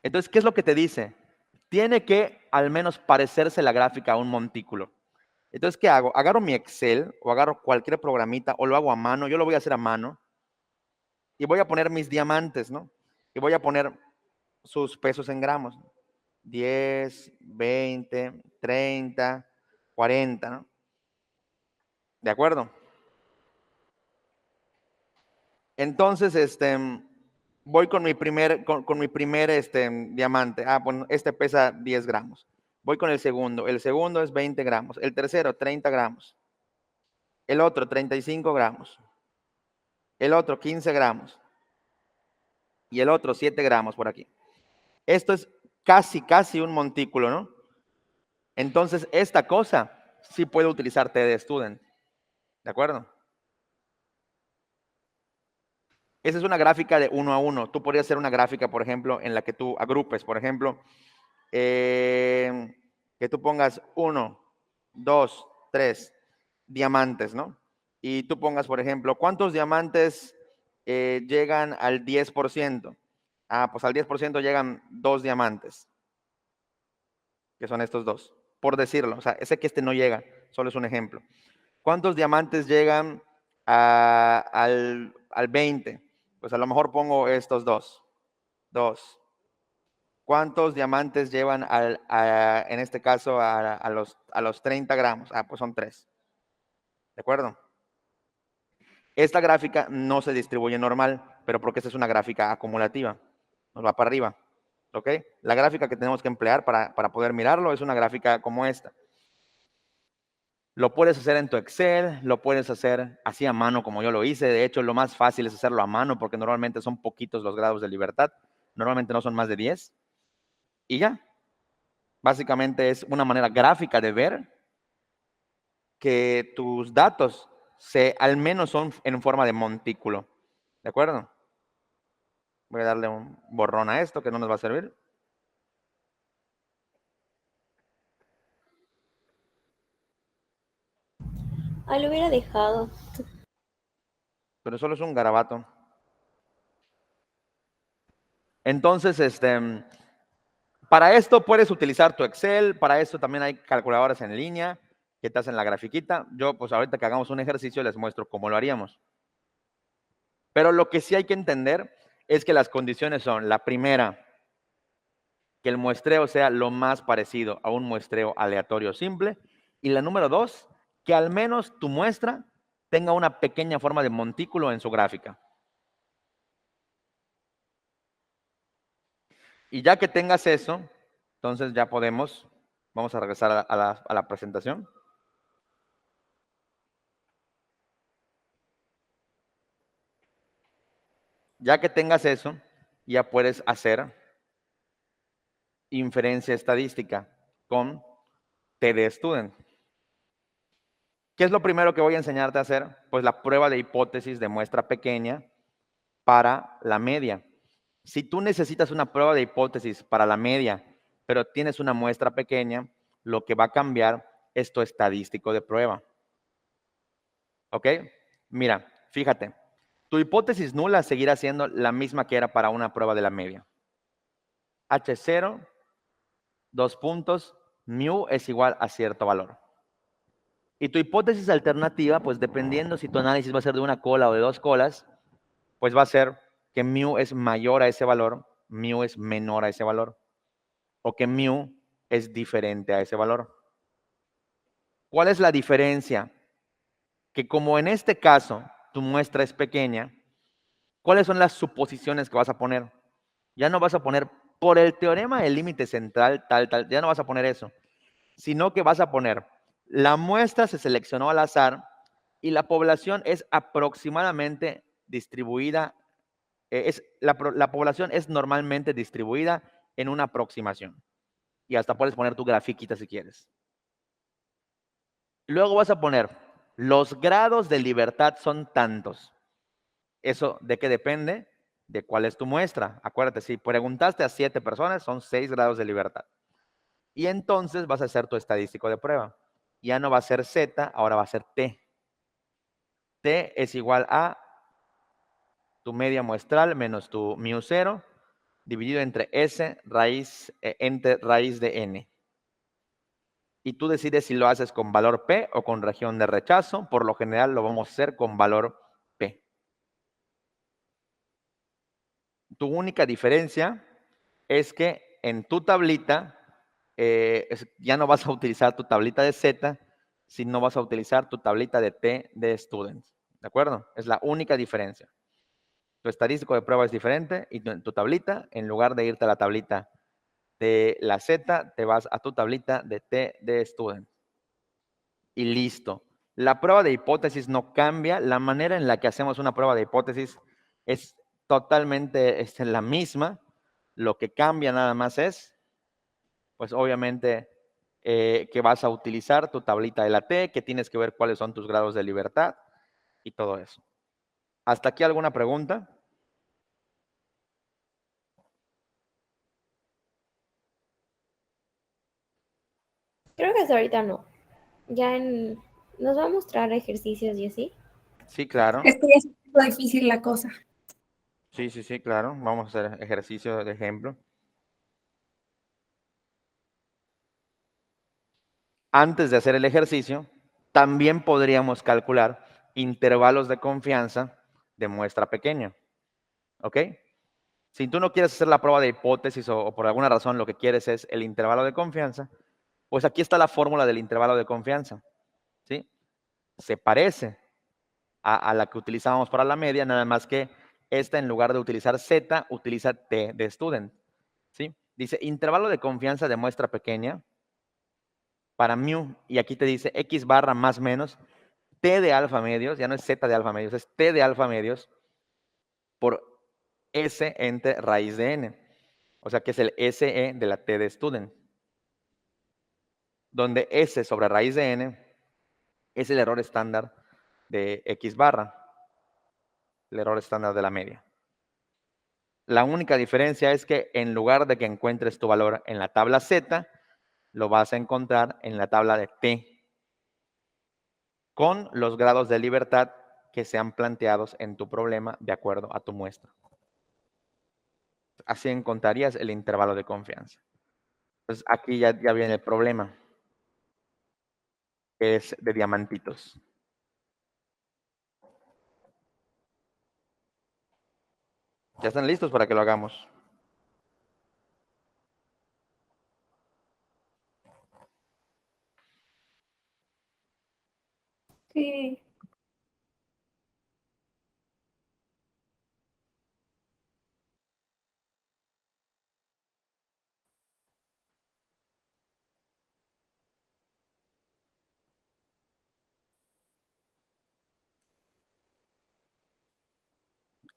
Entonces, ¿qué es lo que te dice? Tiene que al menos parecerse la gráfica a un montículo. Entonces, ¿qué hago? Agarro mi Excel o agarro cualquier programita o lo hago a mano. Yo lo voy a hacer a mano. Y voy a poner mis diamantes, ¿no? Y voy a poner sus pesos en gramos. 10, 20, 30, 40, ¿no? ¿De acuerdo? Entonces, voy con mi primer diamante. Bueno, este pesa 10 gramos. Voy con el segundo. El segundo es 20 gramos. El tercero, 30 gramos. El otro, 35 gramos. El otro, 15 gramos. Y el otro, 7 gramos por aquí. Esto es casi un montículo, ¿no? Entonces, esta cosa sí puede utilizar TD Student. ¿De acuerdo? Esa es una gráfica de 1 a 1. Tú podrías hacer una gráfica, por ejemplo, en la que tú agrupes, por ejemplo, que tú pongas 1, 2, 3 diamantes, ¿no? Y tú pongas, por ejemplo, ¿cuántos diamantes llegan al 10%? Pues al 10% llegan 2 diamantes, que son estos dos, por decirlo. O sea, sé que este no llega, solo es un ejemplo. ¿Cuántos diamantes llegan al 20? Pues a lo mejor pongo estos dos. ¿Cuántos diamantes llevan en este caso a los 30 gramos? Pues son 3. ¿De acuerdo? Esta gráfica no se distribuye normal, pero porque esta es una gráfica acumulativa. Nos va para arriba. ¿Ok? La gráfica que tenemos que emplear para poder mirarlo es una gráfica como esta. Lo puedes hacer en tu Excel, lo puedes hacer así a mano como yo lo hice. De hecho, lo más fácil es hacerlo a mano porque normalmente son poquitos los grados de libertad. Normalmente no son más de 10. Y ya. Básicamente es una manera gráfica de ver que tus datos al menos son en forma de montículo. ¿De acuerdo? Voy a darle un borrón a esto que no nos va a servir. lo hubiera dejado. Pero solo es un garabato. Entonces, para esto puedes utilizar tu Excel, para esto también hay calculadoras en línea que te hacen la grafiquita. Yo, pues ahorita que hagamos un ejercicio les muestro cómo lo haríamos. Pero lo que sí hay que entender es que las condiciones son, la primera, que el muestreo sea lo más parecido a un muestreo aleatorio simple. Y la número 2, que al menos tu muestra tenga una pequeña forma de montículo en su gráfica. Y ya que tengas eso, entonces ya podemos, vamos a regresar a la presentación. Ya que tengas eso, ya puedes hacer inferencia estadística con TD Student. ¿Qué es lo primero que voy a enseñarte a hacer? Pues la prueba de hipótesis de muestra pequeña para la media. Si tú necesitas una prueba de hipótesis para la media, pero tienes una muestra pequeña, lo que va a cambiar es tu estadístico de prueba. ¿Ok? Mira, fíjate, tu hipótesis nula seguirá siendo la misma que era para una prueba de la media. H0, 2 puntos, mu es igual a cierto valor. Y tu hipótesis alternativa, pues dependiendo si tu análisis va a ser de una cola o de 2 colas, pues va a ser que mu es mayor a ese valor, mu es menor a ese valor, o que mu es diferente a ese valor. ¿Cuál es la diferencia? Que como en este caso tu muestra es pequeña, ¿cuáles son las suposiciones que vas a poner? Ya no vas a poner por el teorema del límite central, tal, ya no vas a poner eso, sino que vas a poner la muestra se seleccionó al azar y la población es aproximadamente distribuida, la población es normalmente distribuida en una aproximación. Y hasta puedes poner tu grafiquita si quieres. Luego vas a poner, los grados de libertad son tantos. ¿Eso de qué depende? De cuál es tu muestra. Acuérdate, si preguntaste a 7 personas, son 6 grados de libertad. Y entonces vas a hacer tu estadístico de prueba. Ya no va a ser Z, ahora va a ser T. T es igual a tu media muestral menos tu mu0 dividido entre S entre raíz de N. Y tú decides si lo haces con valor P o con región de rechazo. Por lo general lo vamos a hacer con valor P. Tu única diferencia es que en tu tablita ya no vas a utilizar tu tablita de Z, sino vas a utilizar tu tablita de T de Students. ¿De acuerdo? Es la única diferencia. Tu estadístico de prueba es diferente y tu tablita, en lugar de irte a la tablita de la Z, te vas a tu tablita de T de Students. Y listo. La prueba de hipótesis no cambia. La manera en la que hacemos una prueba de hipótesis es totalmente la misma. Lo que cambia nada más es, pues obviamente, que vas a utilizar tu tablita de la T, que tienes que ver cuáles son tus grados de libertad y todo eso. ¿Hasta aquí alguna pregunta? Creo que hasta ahorita no. Nos va a mostrar ejercicios y así. Sí, claro. Es que ya es un poco difícil la cosa. Sí, claro. Vamos a hacer ejercicio de ejemplo. Antes de hacer el ejercicio, también podríamos calcular intervalos de confianza de muestra pequeña. ¿Ok? Si tú no quieres hacer la prueba de hipótesis o por alguna razón lo que quieres es el intervalo de confianza, pues aquí está la fórmula del intervalo de confianza. ¿Sí? Se parece a la que utilizábamos para la media, nada más que esta en lugar de utilizar Z, utiliza T de student. ¿Sí? Dice intervalo de confianza de muestra pequeña para mu, y aquí te dice X barra más menos T de alfa medios, ya no es Z de alfa medios, es T de alfa medios por S entre raíz de N. O sea que es el SE de la T de student. Donde S sobre raíz de N es el error estándar de X barra. El error estándar de la media. La única diferencia es que en lugar de que encuentres tu valor en la tabla Z, lo vas a encontrar en la tabla de T, con los grados de libertad que sean planteados en tu problema de acuerdo a tu muestra. Así encontrarías el intervalo de confianza. Entonces aquí ya viene el problema, que es de diamantitos. ¿Ya están listos para que lo hagamos? Sí.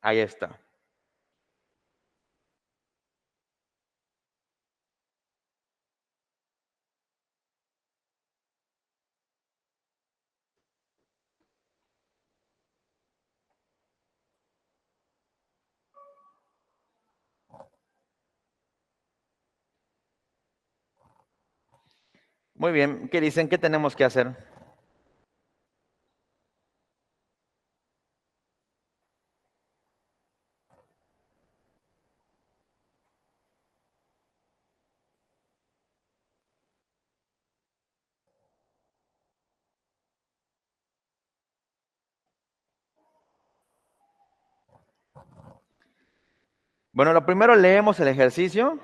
Ahí está. Muy bien, ¿qué dicen? ¿Qué tenemos que hacer? Bueno, lo primero leemos el ejercicio.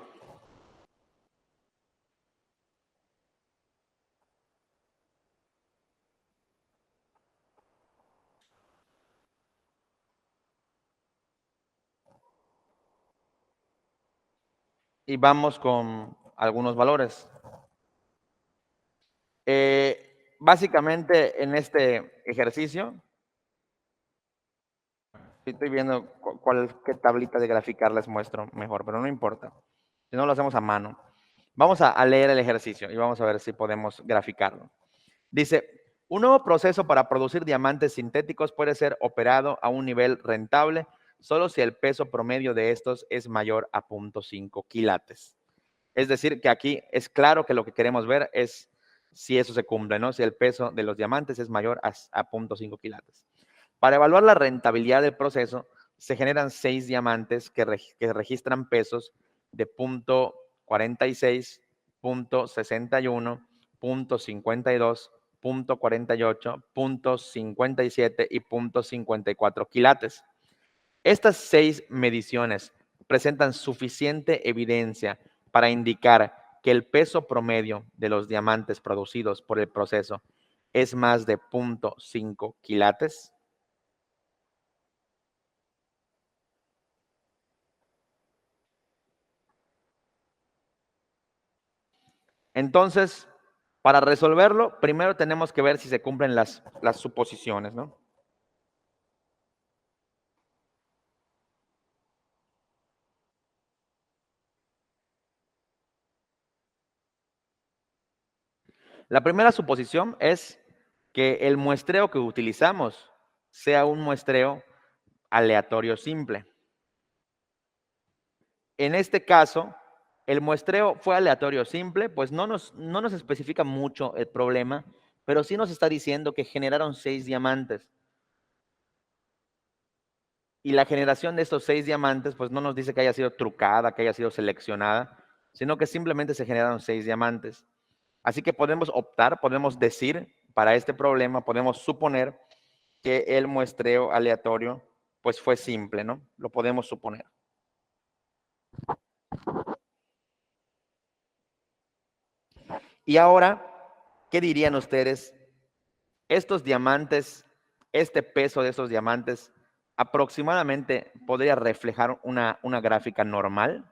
Y vamos con algunos valores. Básicamente en este ejercicio, estoy viendo qué tablita de graficar les muestro mejor, pero no importa. Si no, lo hacemos a mano. Vamos a leer el ejercicio y vamos a ver si podemos graficarlo. Dice, un nuevo proceso para producir diamantes sintéticos puede ser operado a un nivel rentable solo si el peso promedio de estos es mayor a 0.5 quilates. Es decir, que aquí es claro que lo que queremos ver es si eso se cumple, ¿no? Si el peso de los diamantes es mayor a 0.5 quilates. Para evaluar la rentabilidad del proceso, se generan 6 diamantes que registran pesos de 0.46, 0.61, 0.52, 0.48, 0.57 y 0.54 quilates. Estas 6 mediciones presentan suficiente evidencia para indicar que el peso promedio de los diamantes producidos por el proceso es más de 0.5 quilates. Entonces, para resolverlo, primero tenemos que ver si se cumplen las suposiciones, ¿no? La primera suposición es que el muestreo que utilizamos sea un muestreo aleatorio simple. En este caso, el muestreo fue aleatorio simple, pues no nos especifica mucho el problema, pero sí nos está diciendo que generaron 6 diamantes. Y la generación de estos 6 diamantes, pues no nos dice que haya sido trucada, que haya sido seleccionada, sino que simplemente se generaron 6 diamantes. Así que podemos optar, podemos decir para este problema, podemos suponer que el muestreo aleatorio pues fue simple, ¿no? Lo podemos suponer. Y ahora, ¿qué dirían ustedes? Estos diamantes, este peso de estos diamantes, aproximadamente podría reflejar una gráfica normal.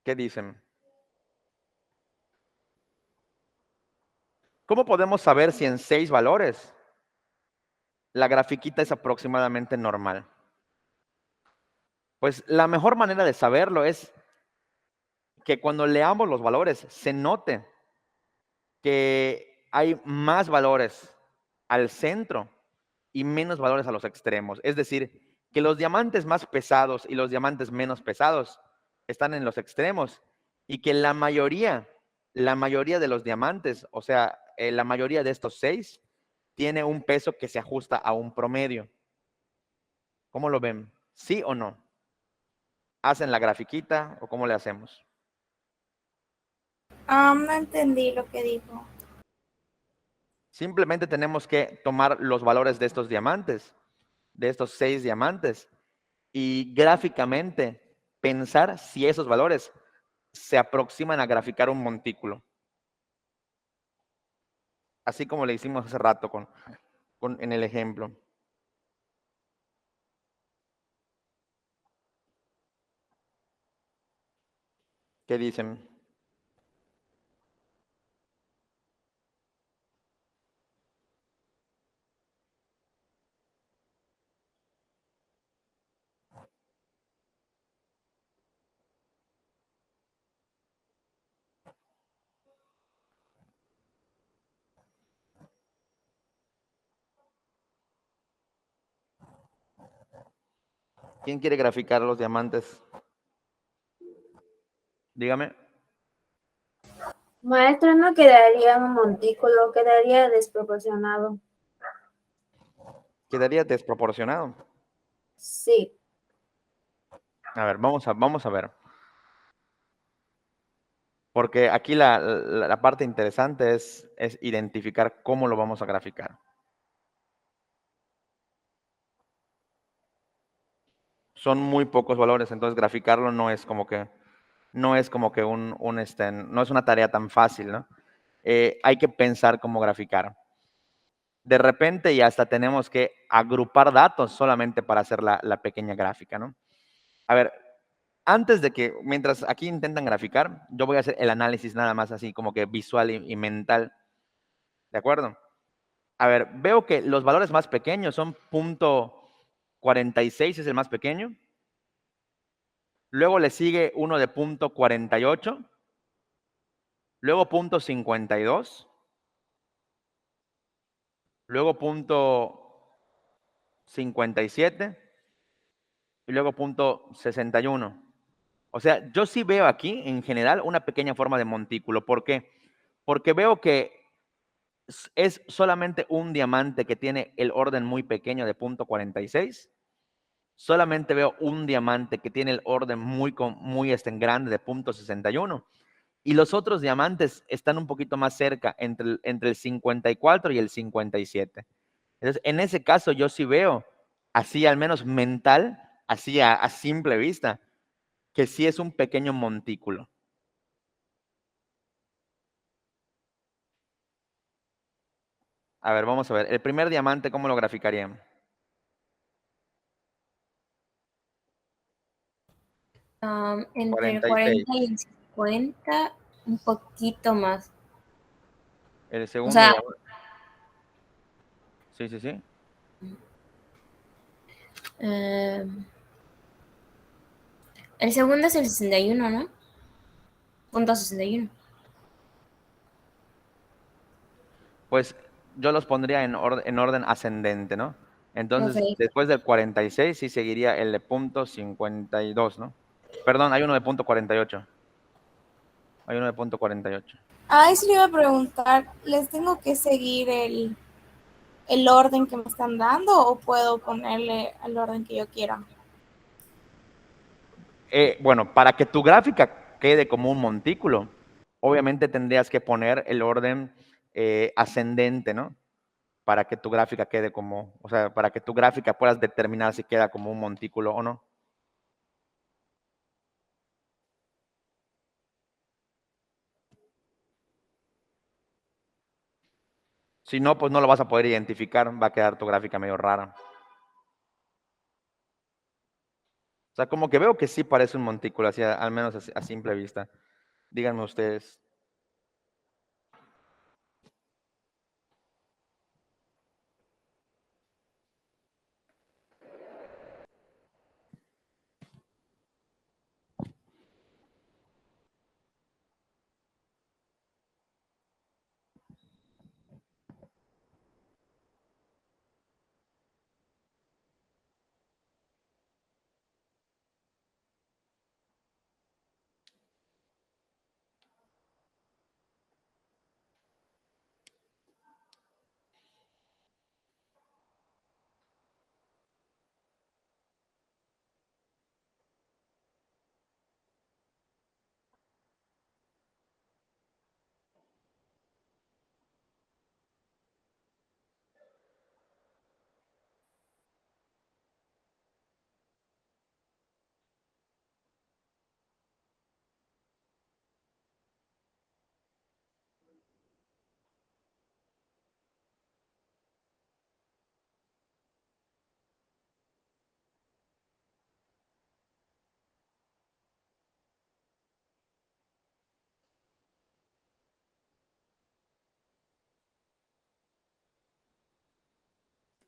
¿Qué dicen? ¿Cómo podemos saber si en 6 valores la grafiquita es aproximadamente normal? Pues la mejor manera de saberlo es que cuando leamos los valores se note que hay más valores al centro y menos valores a los extremos. Es decir, que los diamantes más pesados y los diamantes menos pesados están en los extremos y que la mayoría de los diamantes, o sea, la mayoría de estos 6, tiene un peso que se ajusta a un promedio. ¿Cómo lo ven? ¿Sí o no? ¿Hacen la grafiquita o cómo le hacemos? No entendí lo que dijo. Simplemente tenemos que tomar los valores de estos diamantes, de estos 6 diamantes, y gráficamente pensar si esos valores se aproximan a graficar un montículo. Así como le hicimos hace rato en el ejemplo. ¿Qué dicen? ¿Quién quiere graficar los diamantes? Dígame. Maestro, no quedaría un montículo, quedaría desproporcionado. Quedaría desproporcionado. Sí. A ver, vamos a ver. Porque aquí la parte interesante es identificar cómo lo vamos a graficar. Son muy pocos valores, entonces graficarlo no es como que no es una tarea tan fácil, ¿no? Hay que pensar cómo graficar. De repente ya hasta tenemos que agrupar datos solamente para hacer la pequeña gráfica, ¿no? A ver, mientras aquí intentan graficar, yo voy a hacer el análisis nada más así como que visual y mental, ¿de acuerdo? A ver, veo que los valores más pequeños son .46 es el más pequeño. Luego le sigue uno de .48. Luego .52. Luego .57. Y luego .61. O sea, yo sí veo aquí, en general, una pequeña forma de montículo. ¿Por qué? Porque veo que es solamente un diamante que tiene el orden muy pequeño de .46. Solamente veo un diamante que tiene el orden muy grande de .61. Y los otros diamantes están un poquito más cerca, entre el 54 y el 57. Entonces, en ese caso, yo sí veo, así al menos mental, así a simple vista, que sí es un pequeño montículo. A ver, vamos a ver. El primer diamante, ¿cómo lo graficarían? Entre el 46. 40 y el 50, un poquito más. El O segundo sea, diamante. Sí, sí, sí. El segundo es el 61, ¿no? Punto 61. Pues yo los pondría en orden ascendente, ¿no? Ok. Entonces, después del 46 sí seguiría el de .52, ¿no? Perdón, hay uno de .48. Hay uno de .48. Ah, eso le iba a preguntar, ¿les tengo que seguir el orden que me están dando o puedo ponerle el orden que yo quiera? Bueno, para que tu gráfica quede como un montículo, obviamente tendrías que poner el orden ascendente, ¿no? Para que tu gráfica quede como, o sea, para que tu gráfica puedas determinar si queda como un montículo o no. Si no, pues no lo vas a poder identificar, va a quedar tu gráfica medio rara. O sea, como que veo que sí parece un montículo, así, al menos a simple vista. Díganme ustedes.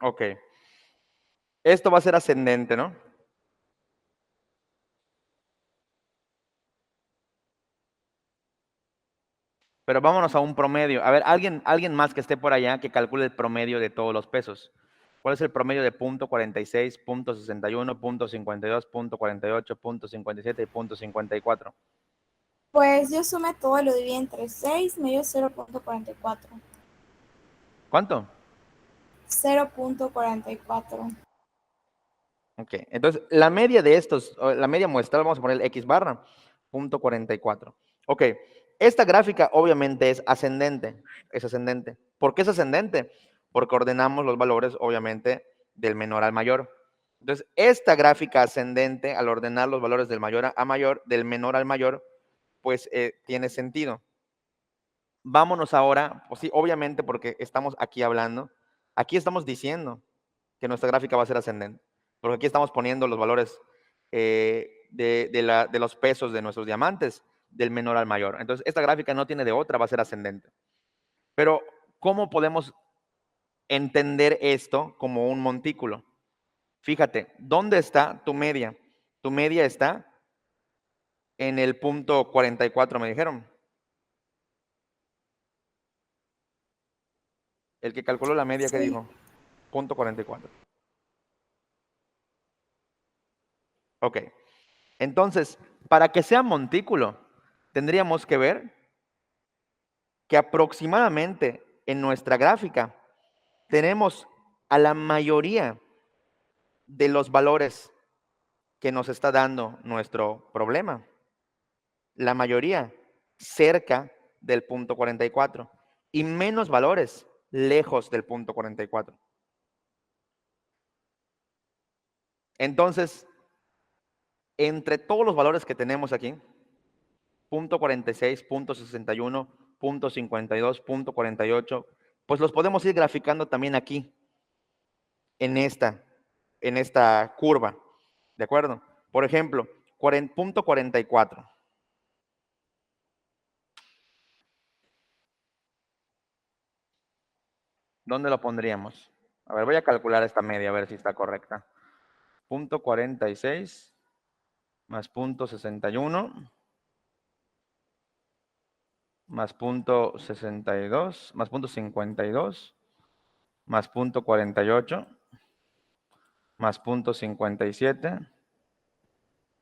Ok. Esto va a ser ascendente, ¿no? Pero vámonos a un promedio. A ver, alguien más que esté por allá que calcule el promedio de todos los pesos. ¿Cuál es el promedio de punto 46, punto 61, punto 52, punto 48, punto 57 y punto 54? Pues yo sumé todo y lo dividí entre 6, me dio 0.44. ¿Cuánto? 0.44. Ok, entonces la media de estos, la media muestral, vamos a poner el X barra, punto 44. Ok, esta gráfica obviamente es ascendente, es ascendente. ¿Por qué es ascendente? Porque ordenamos los valores, obviamente, del menor al mayor. Entonces, esta gráfica ascendente, al ordenar los valores del mayor a mayor, del menor al mayor, pues tiene sentido. Vámonos ahora, pues sí, obviamente porque estamos aquí hablando, aquí estamos diciendo que nuestra gráfica va a ser ascendente, porque aquí estamos poniendo los valores de los pesos de nuestros diamantes, del menor al mayor. Entonces, esta gráfica no tiene de otra, va a ser ascendente. Pero, ¿cómo podemos entender esto como un montículo? Fíjate, ¿dónde está tu media? Tu media está en el punto 44, me dijeron. El que calculó la media, ¿qué Sí. dijo? Punto 44. Ok. Entonces, para que sea montículo, tendríamos que ver que aproximadamente en nuestra gráfica tenemos a la mayoría de los valores que nos está dando nuestro problema. La mayoría cerca del punto 44 y menos valores lejos del punto 44. Entonces, entre todos los valores que tenemos aquí, punto 46, punto 61, punto 52, punto 48, pues los podemos ir graficando también aquí, en esta curva, ¿de acuerdo? Por ejemplo, punto 44. ¿Dónde lo pondríamos? A ver, voy a calcular esta media, a ver si está correcta. Punto 46 más punto 61 más punto 62 más punto 52 más punto 48 más punto 57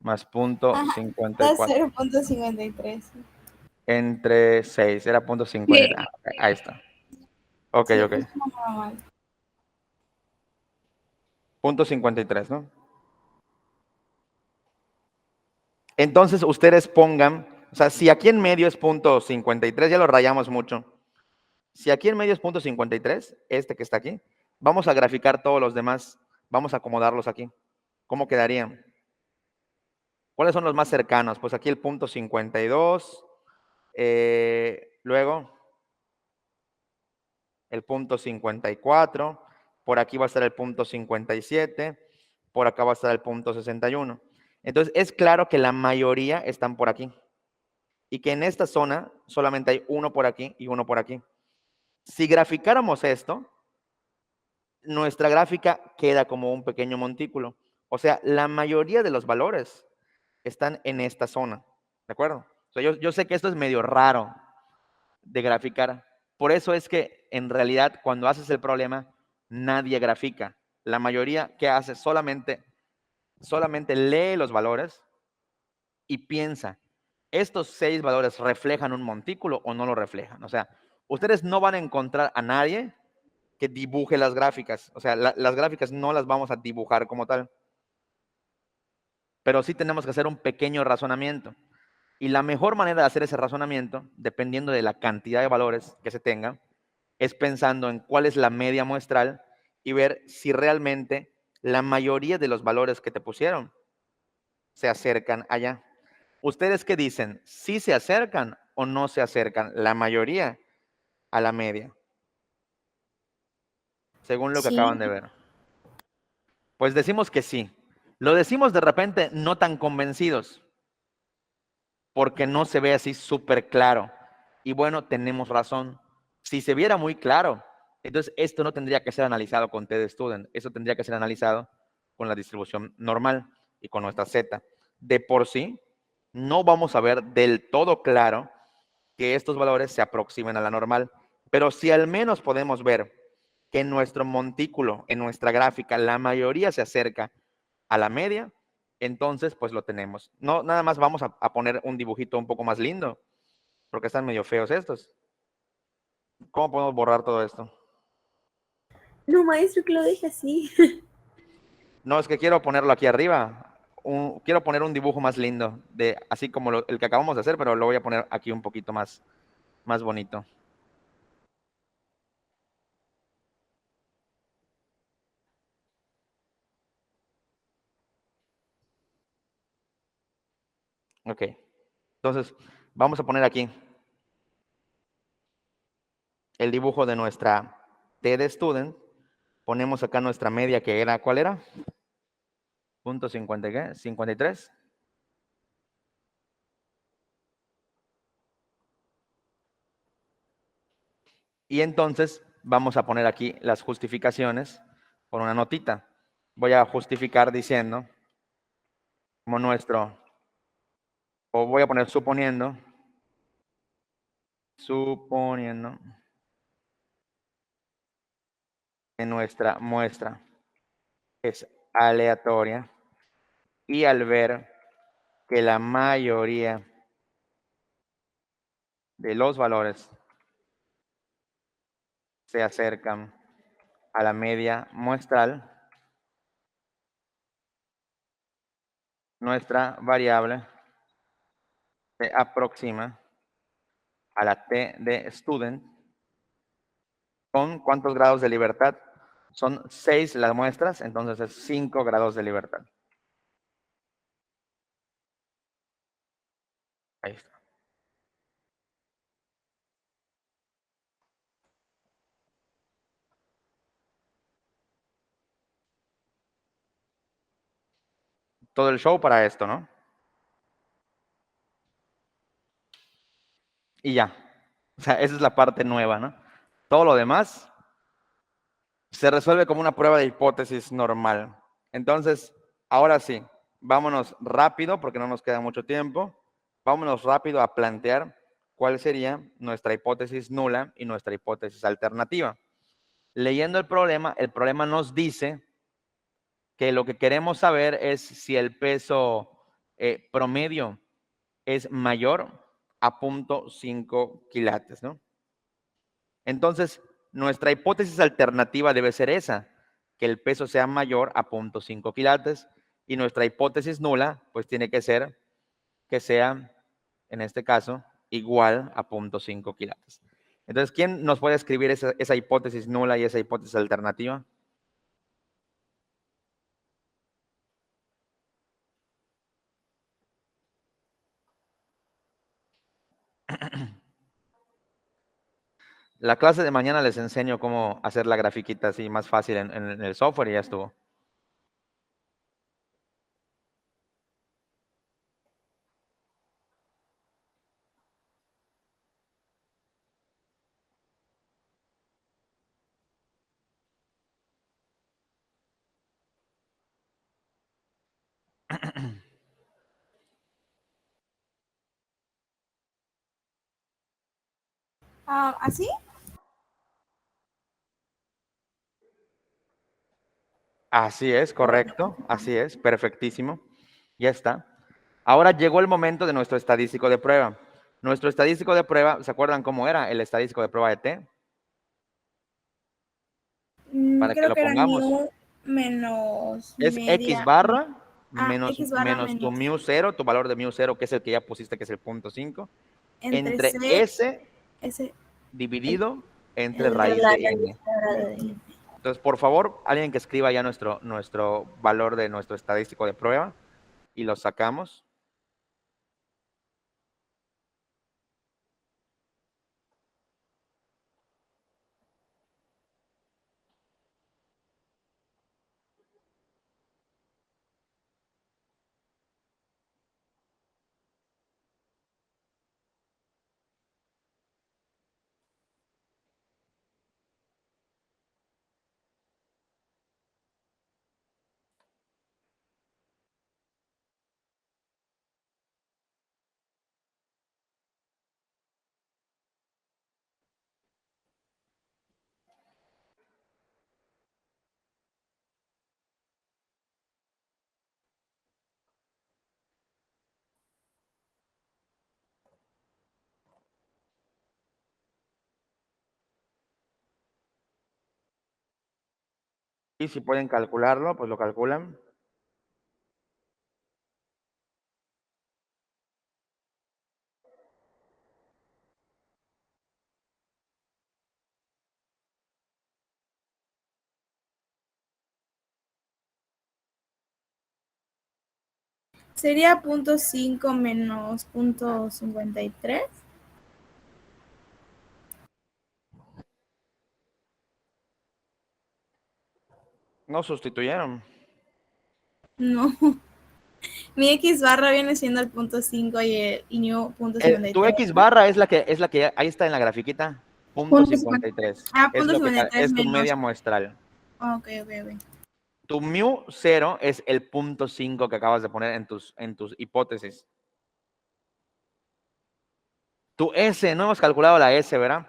más punto Ajá, 54. 0.53. Entre 6, era punto 50. Sí, Ahí está. Ok, sí, ok. es normal. Punto 53, ¿no? Entonces ustedes pongan, o sea, si aquí en medio es punto 53, ya lo rayamos mucho. Si aquí en medio es punto 53, este que está aquí, vamos a graficar todos los demás, vamos a acomodarlos aquí. ¿Cómo quedarían? ¿Cuáles son los más cercanos? Pues aquí el punto 52, luego el punto 54, por aquí va a estar el punto 57, por acá va a estar el punto 61. Entonces es claro que la mayoría están por aquí y que en esta zona solamente hay uno por aquí y uno por aquí. Si graficáramos esto, nuestra gráfica queda como un pequeño montículo. O sea, la mayoría de los valores están en esta zona, ¿de acuerdo? O sea, yo sé que esto es medio raro de graficar. Por eso es que en realidad cuando haces el problema, nadie grafica. La mayoría que hace solamente lee los valores y piensa, ¿estos 6 valores reflejan un montículo o no lo reflejan? O sea, ustedes no van a encontrar a nadie que dibuje las gráficas. O sea, las gráficas no las vamos a dibujar como tal. Pero sí tenemos que hacer un pequeño razonamiento. Y la mejor manera de hacer ese razonamiento, dependiendo de la cantidad de valores que se tenga, es pensando en cuál es la media muestral y ver si realmente la mayoría de los valores que te pusieron se acercan allá. ¿Ustedes qué dicen? ¿Sí se acercan o no se acercan la mayoría a la media? Según lo que Sí. acaban de ver. Pues decimos que sí. Lo decimos de repente no tan convencidos, porque no se ve así súper claro. Y bueno, tenemos razón. Si se viera muy claro, entonces esto no tendría que ser analizado con TDStudent. Eso tendría que ser analizado con la distribución normal y con nuestra Z. De por sí, no vamos a ver del todo claro que estos valores se aproximen a la normal. Pero si al menos podemos ver que en nuestro montículo, en nuestra gráfica, la mayoría se acerca a la media, entonces pues lo tenemos. No, nada más vamos a poner un dibujito un poco más lindo, porque están medio feos estos. ¿Cómo podemos borrar todo esto? No, maestro, que lo deje así. No, es que quiero ponerlo aquí arriba. Quiero poner un dibujo más lindo, así como el que acabamos de hacer, pero lo voy a poner aquí un poquito más bonito. Ok. Entonces, vamos a poner aquí el dibujo de nuestra T de student. Ponemos acá nuestra media que era, ¿cuál era? Punto 50, ¿qué? 53. Y entonces vamos a poner aquí las justificaciones con una notita. Voy a justificar diciendo, como nuestro, o voy a poner suponiendo que nuestra muestra es aleatoria y al ver que la mayoría de los valores se acercan a la media muestral, nuestra variable se aproxima a la T de student con ¿cuántos grados de libertad? Son 6 las muestras, entonces es 5 grados de libertad. Ahí está. Todo el show para esto, ¿no? Y ya. O sea, esa es la parte nueva, ¿no? Todo lo demás se resuelve como una prueba de hipótesis normal. Entonces, ahora sí, vámonos rápido porque no nos queda mucho tiempo. Vámonos rápido a plantear cuál sería nuestra hipótesis nula y nuestra hipótesis alternativa. Leyendo el problema nos dice que lo que queremos saber es si el peso promedio es mayor a 0.5 quilates, ¿no? Entonces, nuestra hipótesis alternativa debe ser esa, que el peso sea mayor a 0.5 quilates, y nuestra hipótesis nula, pues tiene que ser que sea, en este caso, igual a 0.5 quilates. Entonces, ¿quién nos puede escribir esa hipótesis nula y esa hipótesis alternativa? La clase de mañana les enseño cómo hacer la grafiquita así más fácil en el software y ya estuvo. ¿Así? Así es, correcto. Así es, perfectísimo. Ya está. Ahora llegó el momento de nuestro estadístico de prueba. Nuestro estadístico de prueba, ¿se acuerdan cómo era el estadístico de prueba de T? Para que Creo lo que era pongamos. mu menos Es X media. barra X barra menos tu menos mu cero, tu valor de mu cero, que es el que ya pusiste, que es el 0.5, entre entre C, S S, dividido entre entre raíz la de raíz N. cuadrada de N. Entonces, por favor, alguien que escriba ya nuestro valor de nuestro estadístico de prueba y lo sacamos. Y si pueden calcularlo, pues lo calculan. Sería 0.5 menos 0.53. No sustituyeron. No. Mi X barra viene siendo el 0.5 y new Tu 0.53. X barra es la que ahí está en la grafiquita. Punto 53. Ah, Es lo que 0.53 es tu menos. media muestral. Ok, ok, ok. Tu mu 0 es el punto 5 que acabas de poner en tus hipótesis. Tu S, no hemos calculado la S, ¿verdad?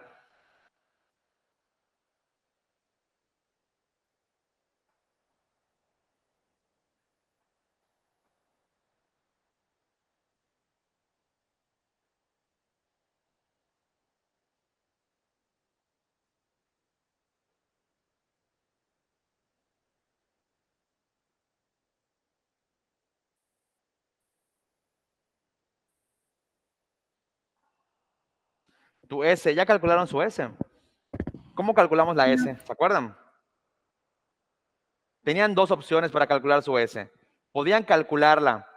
Tu S, ya calcularon su S. ¿Cómo calculamos la S? ¿Se acuerdan? Tenían dos opciones para calcular su S. Podían calcularla,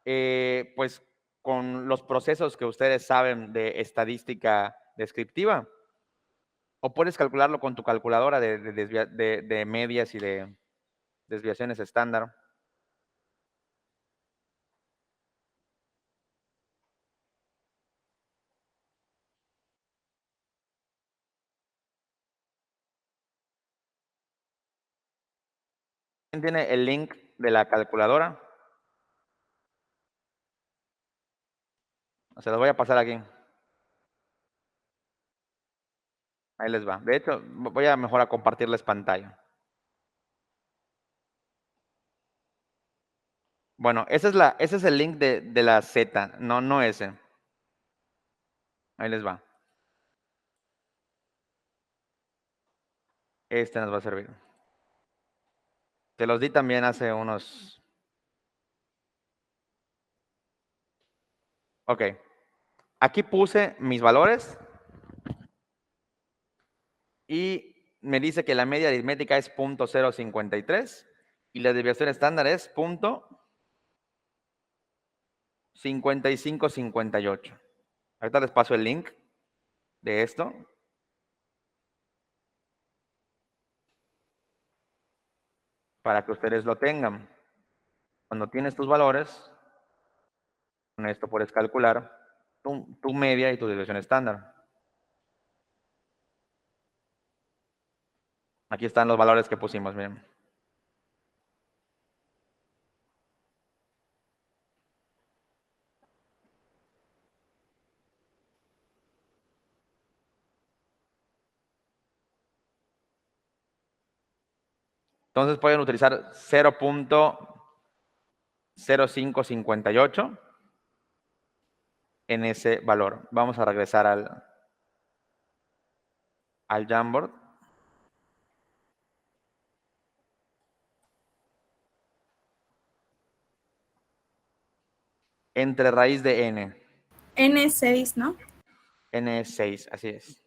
pues, con los procesos que ustedes saben de estadística descriptiva, o puedes calcularlo con tu calculadora de medias y de desviaciones estándar. ¿Quién tiene el link de la calculadora? Se los voy a pasar aquí. Ahí les va. De hecho, voy a mejor a compartirles pantalla. Bueno, ese es el link de la Z, no ese. Ahí les va. Este nos va a servir. Te los di también hace unos... Ok. Aquí puse mis valores y me dice que la media aritmética es 0.053 y la desviación estándar es 0.5558. Ahorita les paso el link de esto. Para que ustedes lo tengan. Cuando tienes tus valores, con esto puedes calcular tu media y tu desviación estándar. Aquí están los valores que pusimos, miren. Entonces pueden utilizar 0.0558 en ese valor. Vamos a regresar al Jamboard. Entre raíz de n. N6, ¿no? N es 6, así es.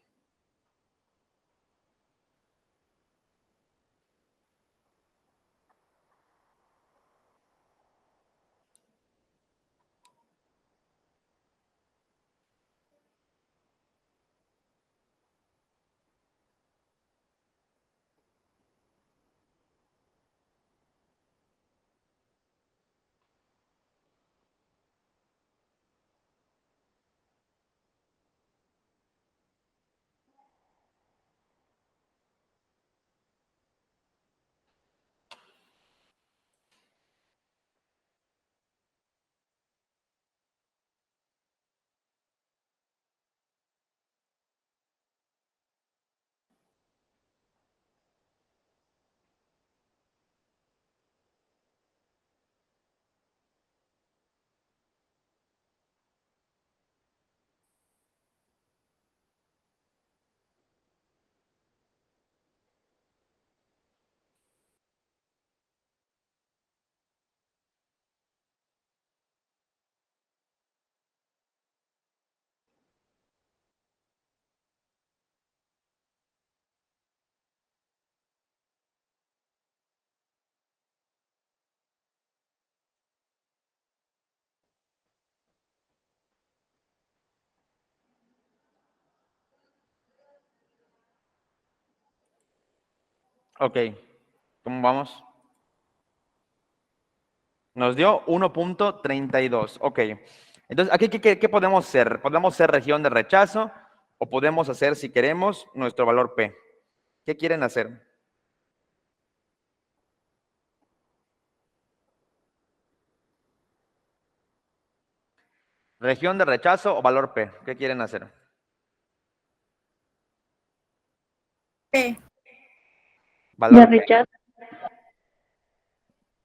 Ok, ¿cómo vamos? Nos dio 1.32. Ok. Entonces, aquí, ¿qué podemos hacer? Podemos hacer región de rechazo o podemos hacer, si queremos, nuestro valor P. ¿Qué quieren hacer? ¿Región de rechazo o valor P? ¿Qué quieren hacer? P. Valor De P. rechazo.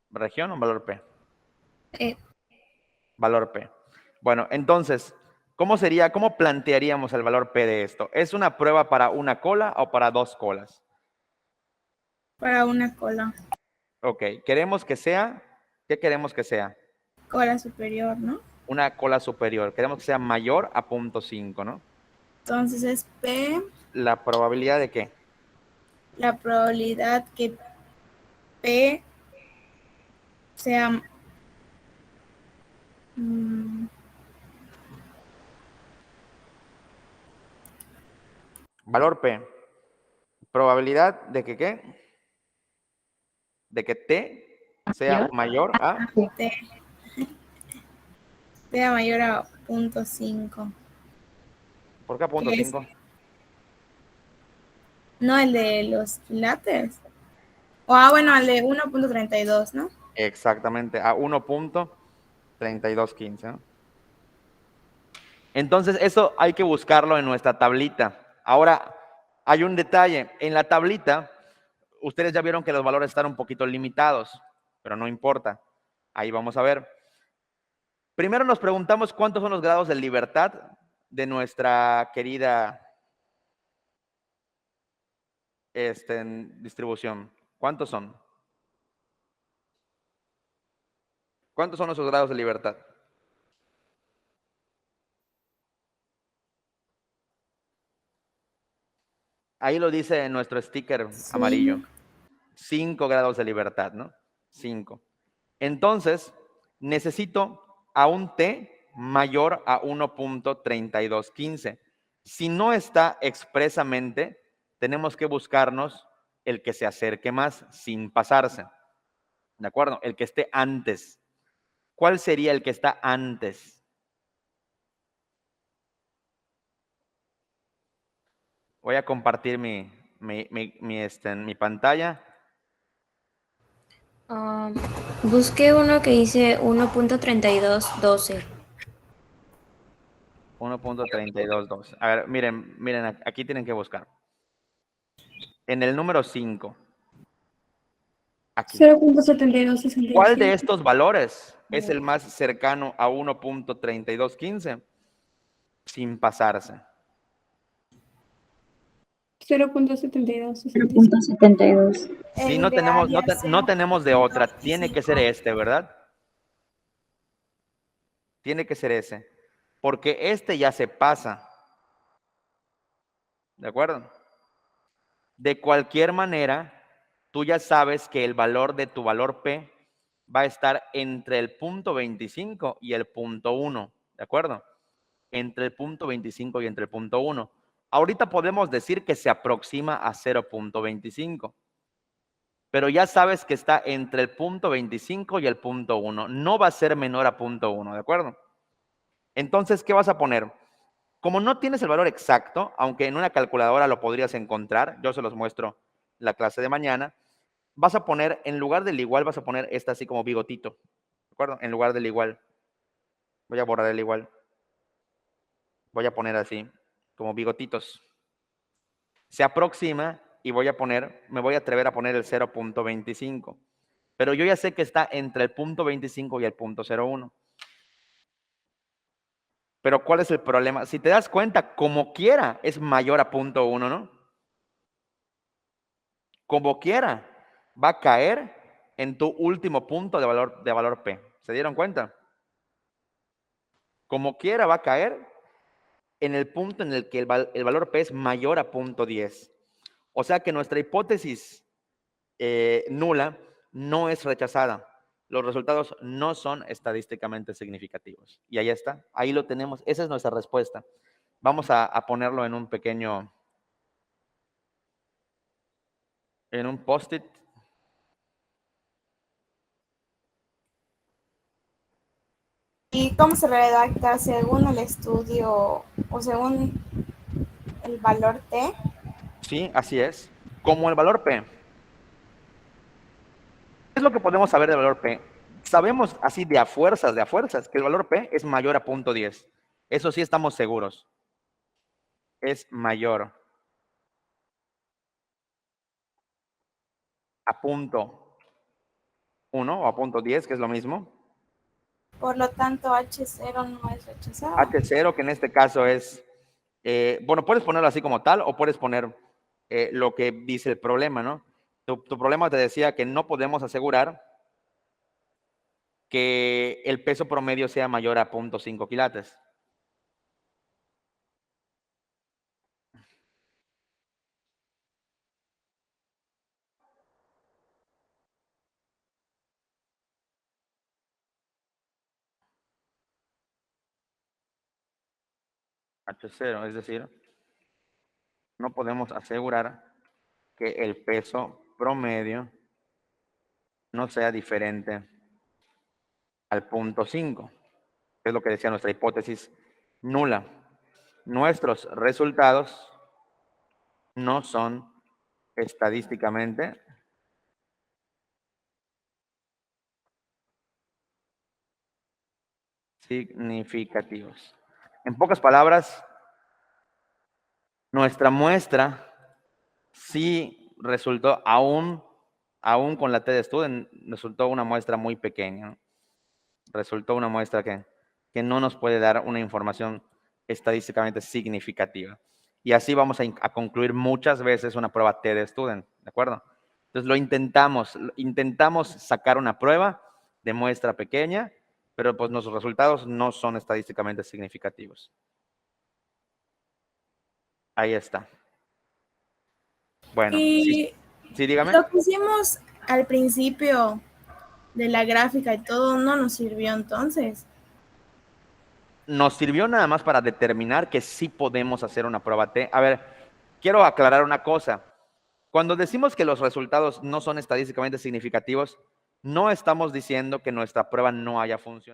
¿Región o valor P? Eh, Valor P. Bueno, entonces, cómo plantearíamos el valor P de esto? ¿Es una prueba para una cola o para dos colas? para una cola. Ok, queremos que sea, ¿qué queremos que sea? Cola superior, ¿no? Una cola superior. Queremos que sea mayor a 0.5, ¿no? Entonces es P, ¿La probabilidad de qué? la probabilidad que P sea Valor P. Probabilidad de que ¿qué? De que T sea mayor a, T, sea mayor a 0.5. ¿por qué a Que es 0.5? no el de los quilates. Bueno, el de 1.32, ¿no? Exactamente, a 1.3215, ¿no? Entonces, eso hay que buscarlo en nuestra tablita. Ahora, hay un detalle. En la tablita, ustedes ya vieron que los valores están un poquito limitados, pero no importa. Ahí vamos a ver. Primero nos preguntamos cuántos son los grados de libertad de nuestra querida distribución. ¿Cuántos son? ¿Cuántos son nuestros grados de libertad? Ahí lo dice en nuestro sticker amarillo. 5 grados de libertad, ¿no? 5. Entonces, necesito a un T mayor a 1.3215. Si no está expresamente, tenemos que buscarnos el que se acerque más sin pasarse. ¿De acuerdo? El que esté antes. ¿Cuál sería el que está antes? Voy a compartir mi pantalla. Busqué uno que dice 1.3212. 1.322. A ver, miren, aquí tienen que buscar. En el número 5. Aquí. 0.7265. ¿Cuál de estos valores es el más cercano a 1.3215 sin pasarse? 0.7265. 0.72. Si El no de tenemos, no radiación. tenemos de otra, tiene que ser este, ¿verdad? Tiene que ser ese. Porque este ya se pasa. ¿De acuerdo? De cualquier manera, tú ya sabes que el valor de tu valor P va a estar entre el punto 25 y el punto 1. ¿De acuerdo? Entre el punto 25 y entre el punto 1. Ahorita podemos decir que se aproxima a 0.25. Pero ya sabes que está entre el punto 25 y el punto 1. No va a ser menor a punto 1, ¿de acuerdo? Entonces, ¿qué vas a poner? Como no tienes el valor exacto, aunque en una calculadora lo podrías encontrar, yo se los muestro la clase de mañana, vas a poner, en lugar del igual, vas a poner esta así como bigotito, ¿de acuerdo? En lugar del igual. Voy a borrar el igual. Voy a poner así, como bigotitos. Se aproxima y me voy a atrever a poner el 0.25. Pero yo ya sé que está entre el punto 25 y el punto 01. Pero ¿cuál es el problema? Si te das cuenta, como quiera, es mayor a punto 1, ¿no? Como quiera, va a caer en tu último punto de valor P. ¿Se dieron cuenta? Como quiera, va a caer en el punto en el que el valor P es mayor a punto 10. O sea que nuestra hipótesis nula no es rechazada. Los resultados no son estadísticamente significativos. Y ahí está, ahí lo tenemos. Esa es nuestra respuesta. Vamos a ponerlo en un pequeño en un post-it. ¿Y cómo se redacta según el estudio o según el valor T? Sí, así es. Como el valor P. ¿Qué es lo que podemos saber del valor P? Sabemos así de a fuerzas, que el valor P es mayor a 0.10. Eso sí estamos seguros. Es mayor a 0.1 o a 0.10, que es lo mismo. Por lo tanto, H0 no es rechazado. H0, que en este caso es, bueno, puedes ponerlo así como tal o puedes poner lo que dice el problema, ¿no? Tu problema te decía que no podemos asegurar que el peso promedio sea mayor a 0.5 quilates. H0, es decir, no podemos asegurar que el peso promedio no sea diferente al 0.5, que es lo que decía nuestra hipótesis nula. Nuestros resultados no son estadísticamente significativos. En pocas palabras, nuestra muestra sí resultó, aún con la TED Student, resultó una muestra muy pequeña, ¿no? Resultó una muestra que no nos puede dar una información estadísticamente significativa. Y así vamos a concluir muchas veces una prueba TED Student, ¿de acuerdo? Entonces lo intentamos sacar una prueba de muestra pequeña, pero pues nuestros resultados no son estadísticamente significativos. Ahí está. Bueno, Y sí, dígame. lo que hicimos al principio de la gráfica y todo no nos sirvió entonces. Nos sirvió nada más para determinar que sí podemos hacer una prueba T. A ver, quiero aclarar una cosa. Cuando decimos que los resultados no son estadísticamente significativos, no estamos diciendo que nuestra prueba no haya funcionado.